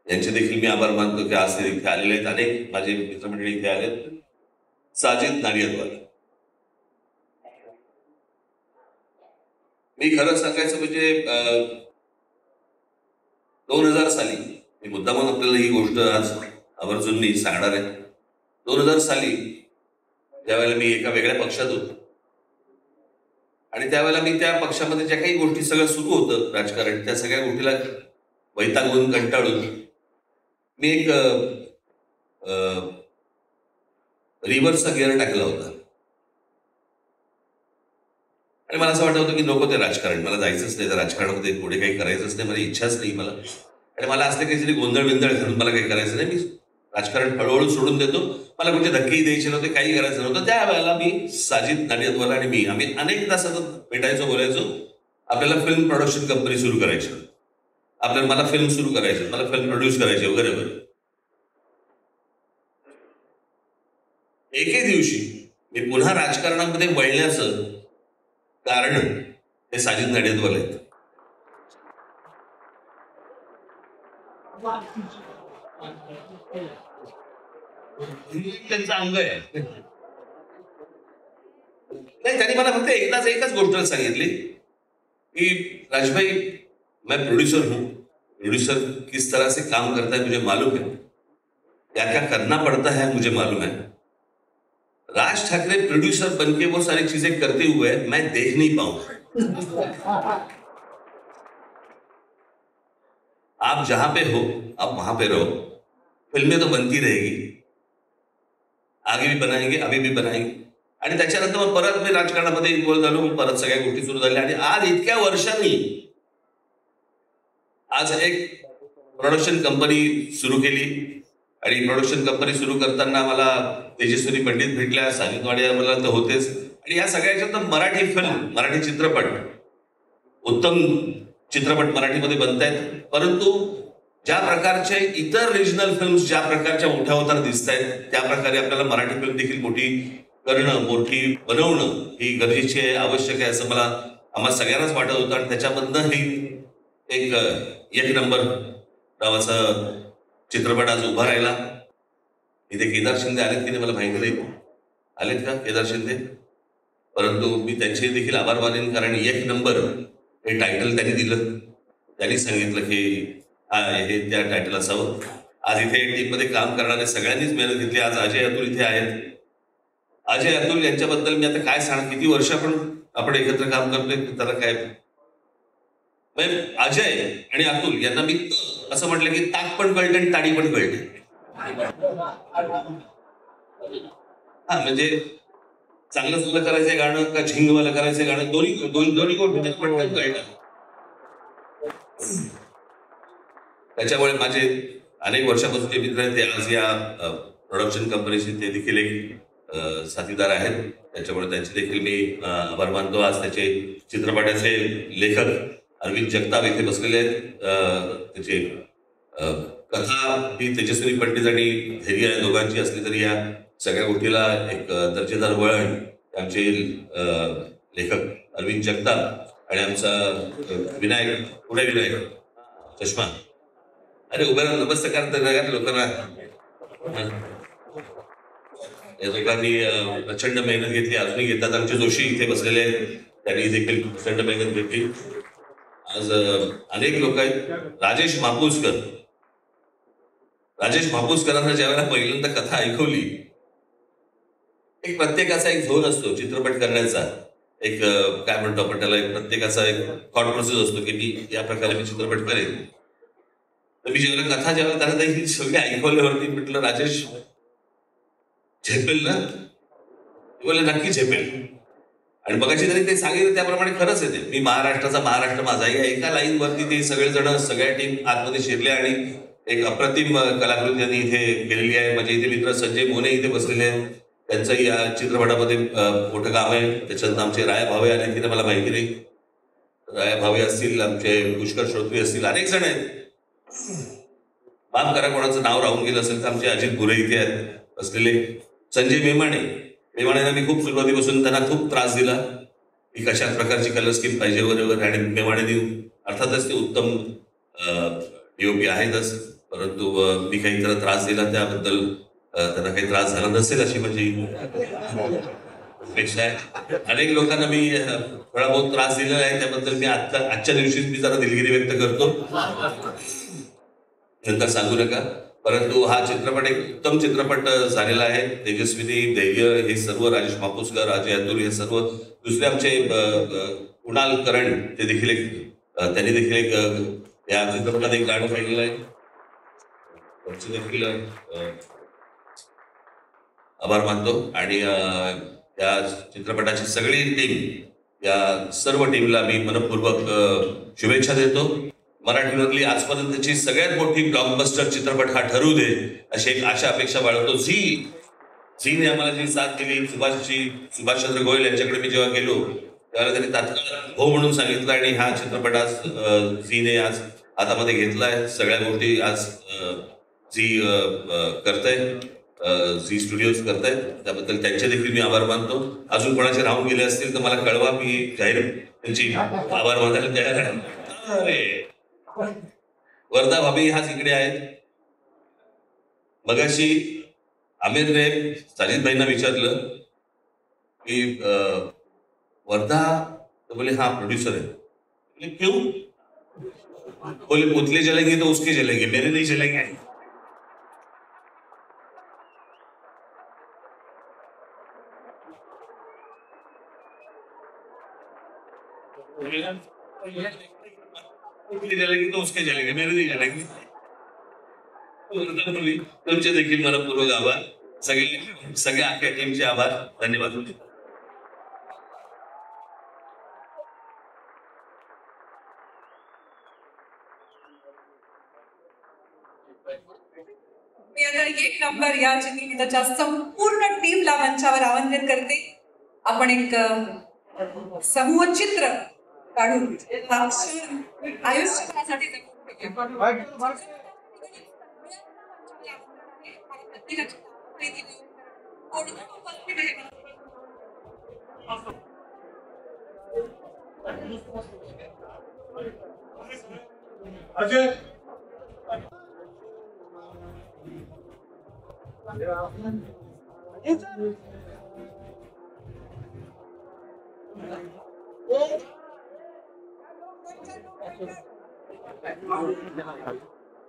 यांचे देखील मी आभार मानतो की आज ते इथे आलेले आहेत. अनेक माझे मित्रमंडळी इथे आलेत. साजिद नाडियादवाला, मी खरं सांगायचं म्हणजे 2000 साली, मी मुद्दामून आपल्याला ही गोष्ट आज आवर्जून मी सांगणार आहे. 2000 साली ज्यावेळेला मी एका वेगळ्या पक्षात होतो आणि त्यावेळेला मी त्या पक्षामध्ये ज्या काही गोष्टी सगळं सुरू होतं राजकारण, त्या सगळ्या गोष्टीला वैतागून कंटाळून मी एक रिव्हर्सचा गिअर टाकला होता आणि मला असं वाटत होतं की नको ते राजकारण, मला जायचंच नाही, तर राजकारणामध्ये पुढे काही करायचंच नाही, माझी इच्छाच नाही मला. आणि मला असले काहीतरी गोंधळ बिंदळ घालून मला काही करायचं नाही, मी राजकारण हळूहळू सोडून देतो, मला कुठे धक्केही द्यायचे नव्हते, काही करायचं नव्हतं. त्यावेळेला मी साजिद नाडियादवाला आणि मी आम्ही अनेकदा सतत भेटायचो, बोलायचो. आपल्याला फिल्म प्रोडक्शन कंपनी सुरू करायची, आपल्याला मला फिल्म सुरू करायची, मला फिल्म प्रोड्यूस करायची वगैरे वगैरे. एके दिवशी मी पुन्हा राजकारणामध्ये वळण्याचं कारण हे साजिद नाडियादवाला आहेत. त्यांचं अंग आहे. नाही, त्यांनी मला फक्त एकच गोष्ट सांगितली की राजभाई, मैं प्रोड्यूसर हूं, प्रोड्यूसर किस तरह से काम करता है मुझे मालूम है, क्या क्या करना पड़ता है मुझे मालूम है. राज ठाकरे प्रोड्यूसर बनके वो सारी चीजें करते हुए मैं देख नहीं पाऊंगा. आप जहां पे हो आप वहां पे रहो, फिल्में तो बनती रहेगी, आगे भी बनाएंगे, अभी भी बनाएंगे. आणि त्याच्यानंतर मग परत मी राजकारणामध्ये इन्व्हॉल्व झालो, मग परत सगळ्या गोष्टी सुरू झाल्या आणि आज इतक्या वर्षांनी आज एक प्रोडक्शन कंपनी सुरू केली आणि प्रोडक्शन कंपनी सुरू करताना मला तेजस्विनी पंडित भेटल्या, साजिद नाडियादवाला तर होतेच आणि या सगळ्याच्यात मराठी फिल्म, मराठी चित्रपट, उत्तम चित्रपट मराठीमध्ये बनतायत. परंतु ज्या प्रकारचे इतर रिजनल फिल्म्स ज्या प्रकारच्या मोठ्या होताना दिसत आहेत त्या प्रकारे आपल्याला मराठी फिल्म देखील मोठी करणं, मोठी बनवणं ही गरजेची आहे, आवश्यक आहे असं मला आम्हाला सगळ्यांनाच वाटत होतं. आणि त्याच्यामधनं ही एक नंबर नावाचा चित्रपट आज उभा राहिला. इथे केदार शिंदे आलेत की नाही मला माहिती नाही, आलेत का केदार शिंदे? परंतु मी त्यांचे देखील आभार मानेन, कारण एक नंबर हे टायटल त्यांनी दिलं, त्यांनी सांगितलं की हे त्या टायटल असावं. आज इथे टीममध्ये काम करणारे सगळ्यांनीच मेहनत घेतली. आज अजय अतुल इथे आहेत. अजय अतुल यांच्याबद्दल मी आता काय सांग, किती वर्ष आपण एकत्र काम करतोय, त्याला काय अजय आणि अतुल यांना मी असं म्हटलं की ताक पण कळते आणि ताडी पण कळते. हा म्हणजे चांगलं चांगलं करायचंय गाणं का झिंगवालं करायचंय गाणं, दोन्ही गोष्टी पटकन कळतात. त्याच्यामुळे माझे अनेक वर्षापासूनचे मित्र आहेत ते आज या प्रोडक्शन कंपनीशी ते देखील एक साथीदार आहेत. त्याच्यामुळे त्यांचे देखील मी आभार मानतो. आज त्याचे चित्रपटाचे लेखक अरविंद जगताप इथे बसलेले आहेत. त्याचे कथा ही तेजस्विनी पंडित आणि धैर्य या दोघांची असली तरी या सगळ्या गोष्टीला एक दर्जेदार वळण आमचे लेखक अरविंद जगताप आणि आमचा विनायक पुणे विनायक चष्मा. अरे उभ्या नमस्कार लोकांना. या दोघांनी प्रचंड मेहनत घेतली, अजूनही घेतात. आमचे जोशी इथे बसलेले आहेत, त्यांनी देखील प्रचंड मेहनत घेतली. आज अनेक लोक आहेत. राजेश मापुसकरांना ज्यावेळेला पहिल्यांदा कथा ऐकवली, एक प्रत्येकाचा एक झोन असतो चित्रपट करण्याचा, एक काय म्हणतो आपण त्याला, एक प्रत्येकाचा एक थॉट प्रोसेस असतो की मी या प्रकारे मी चित्रपट करेन. तर मी ज्यावेळेला त्यांना ही सगळी ऐकवल्यावरती म्हटलं राजेश झेपेल ना? बोलले नक्की झेपेल. आणि मगाशी तरी ते सांगितलं त्याप्रमाणे खरंच येते. मी महाराष्ट्राचा महाराष्ट्र माझा या एका लाईन वरती ते सगळेजण सगळ्या टीम आतमध्ये शिरले आणि एक अप्रतिम कलाकृती त्यांनी इथे केलेली आहे. माझे इथे मित्र संजय मोने इथे बसलेले आहेत, त्यांचंही या चित्रपटामध्ये मोठं काम आहे. त्याच्यानंतर आमचे राया भावे आले तिथे मला माहिती नाही, राया भावे असतील, आमचे पुष्कर श्रोत्री असतील, अनेक जण आहेत. माफ करा कोणाचं नाव राहून गेलं असेल तर आमचे अजित बुरे इथे आहेत बसलेले. संजय मेमाणेंना मी खूप सुरुवातीपासून त्यांना खूप त्रास दिला की कशा प्रकारची कलर स्कीम पाहिजे वगैरे, आणि मेमाणेंनी अर्थातच ते उत्तम योग्य आहेतच, परंतु मी काही त्याला त्रास दिला त्याबद्दल त्यांना काही त्रास झाला नसेल अशी माझी अपेक्षा आहे. अनेक लोकांना मी थोडा बहुत त्रास दिलेला आहे, त्याबद्दल मी आजच्या दिवशीच मी जरा दिलगिरी व्यक्त करतो, नंतर सांगू नका. परंतु हा चित्रपट एक उत्तम चित्रपट झालेला आहे. तेजस्विनी, धैर्य हे सर्व, राजेश मापुसकर, अजय अतुल हे सर्व, दुसरे आमचे कुणाल करण ते देखील त्यांनी देखील एक या चित्रपटात एक गाणं पाहिलेलं आहे. त्यांचे देखील आभार मानतो. आणि या चित्रपटाची सगळी टीम, या सर्व टीमला मी मनपूर्वक शुभेच्छा देतो. मराठीमधली आजपर्यंतची सगळ्यात मोठी ब्लॉकबस्टर चित्रपट हा ठरू दे अशी एक आशा अपेक्षा बाळगतो. झीने आम्हाला जी साथ दिली, सुभाषचंद्र गोयल यांच्याकडे मी जेव्हा गेलो त्यावेळेला त्यांनी तात्काळ हो म्हणून सांगितलं आणि हा चित्रपट आज झीने आज हातामध्ये घेतलाय. सगळ्या गोष्टी आज झी करताय, झी स्टुडिओज करतायत, त्याबद्दल त्यांचे देखील मी आभार मानतो. अजून कोणाचे राहून गेले असतील तर मला कळवा, मी जाहीर त्यांची आभार मानायला तयार आहे. वर्धा भाभी हाच इकडे आहेत. मगाशी आमिरने साजिदभाईंना विचारलं की वर्धा, तो बोले हाँ प्रोड्यूसर है. बोले क्यों? बोले पुतले जलेंगे तो उसके जलेंगे, मेरे नहीं जलेंगे. जलेंगे तो उसके जलेंगे, मेरे नहीं जलेंगे. तुमचे देखील मनपूर्वक आभार. सगळ्या अख्ख्या टीमचे आभार. धन्यवाद. मी आता एक नंबर या चित्रपटाच्या संपूर्ण टीमला मंचावर आमंत्रित करते. आपण एक समूह चित्र काढून आयुष्यासाठी अजय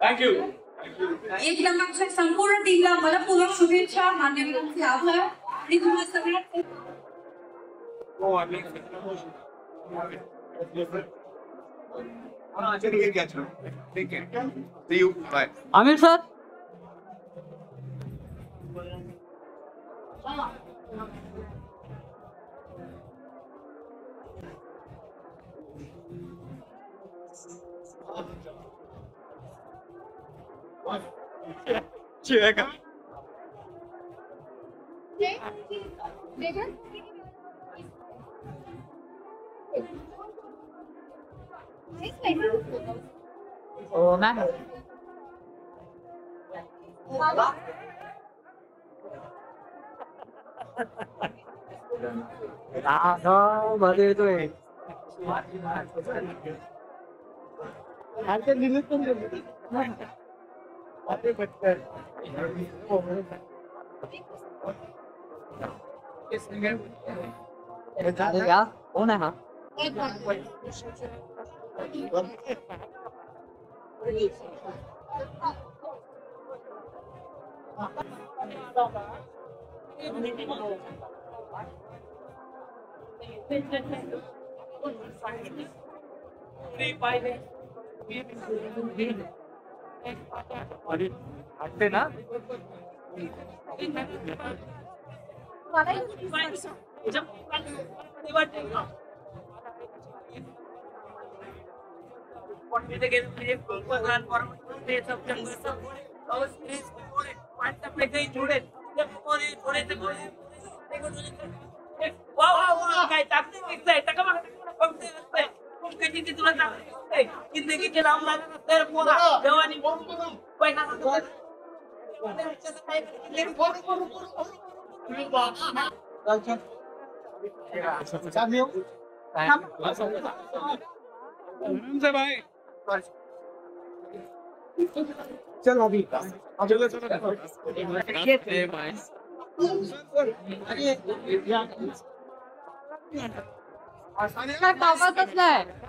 थँक्यू. एक नंबरच्या संपूर्ण टीमला मनपूर्वक शुभेच्छा, मान्यवरांचे आभार आणि तुम्हा सगळ्यांचे Aamir sir. Oh, man. Đó, bởi vì tôi anh cái đi nước không được. Đây hả? Ủa này hả? हटते ना काय टाकते निघतंय टाका कधी तुला सांगते जिंदगीचे नाव तर पोरा जवानी पैसा भाई चलो अभी चलो ताकदच नाही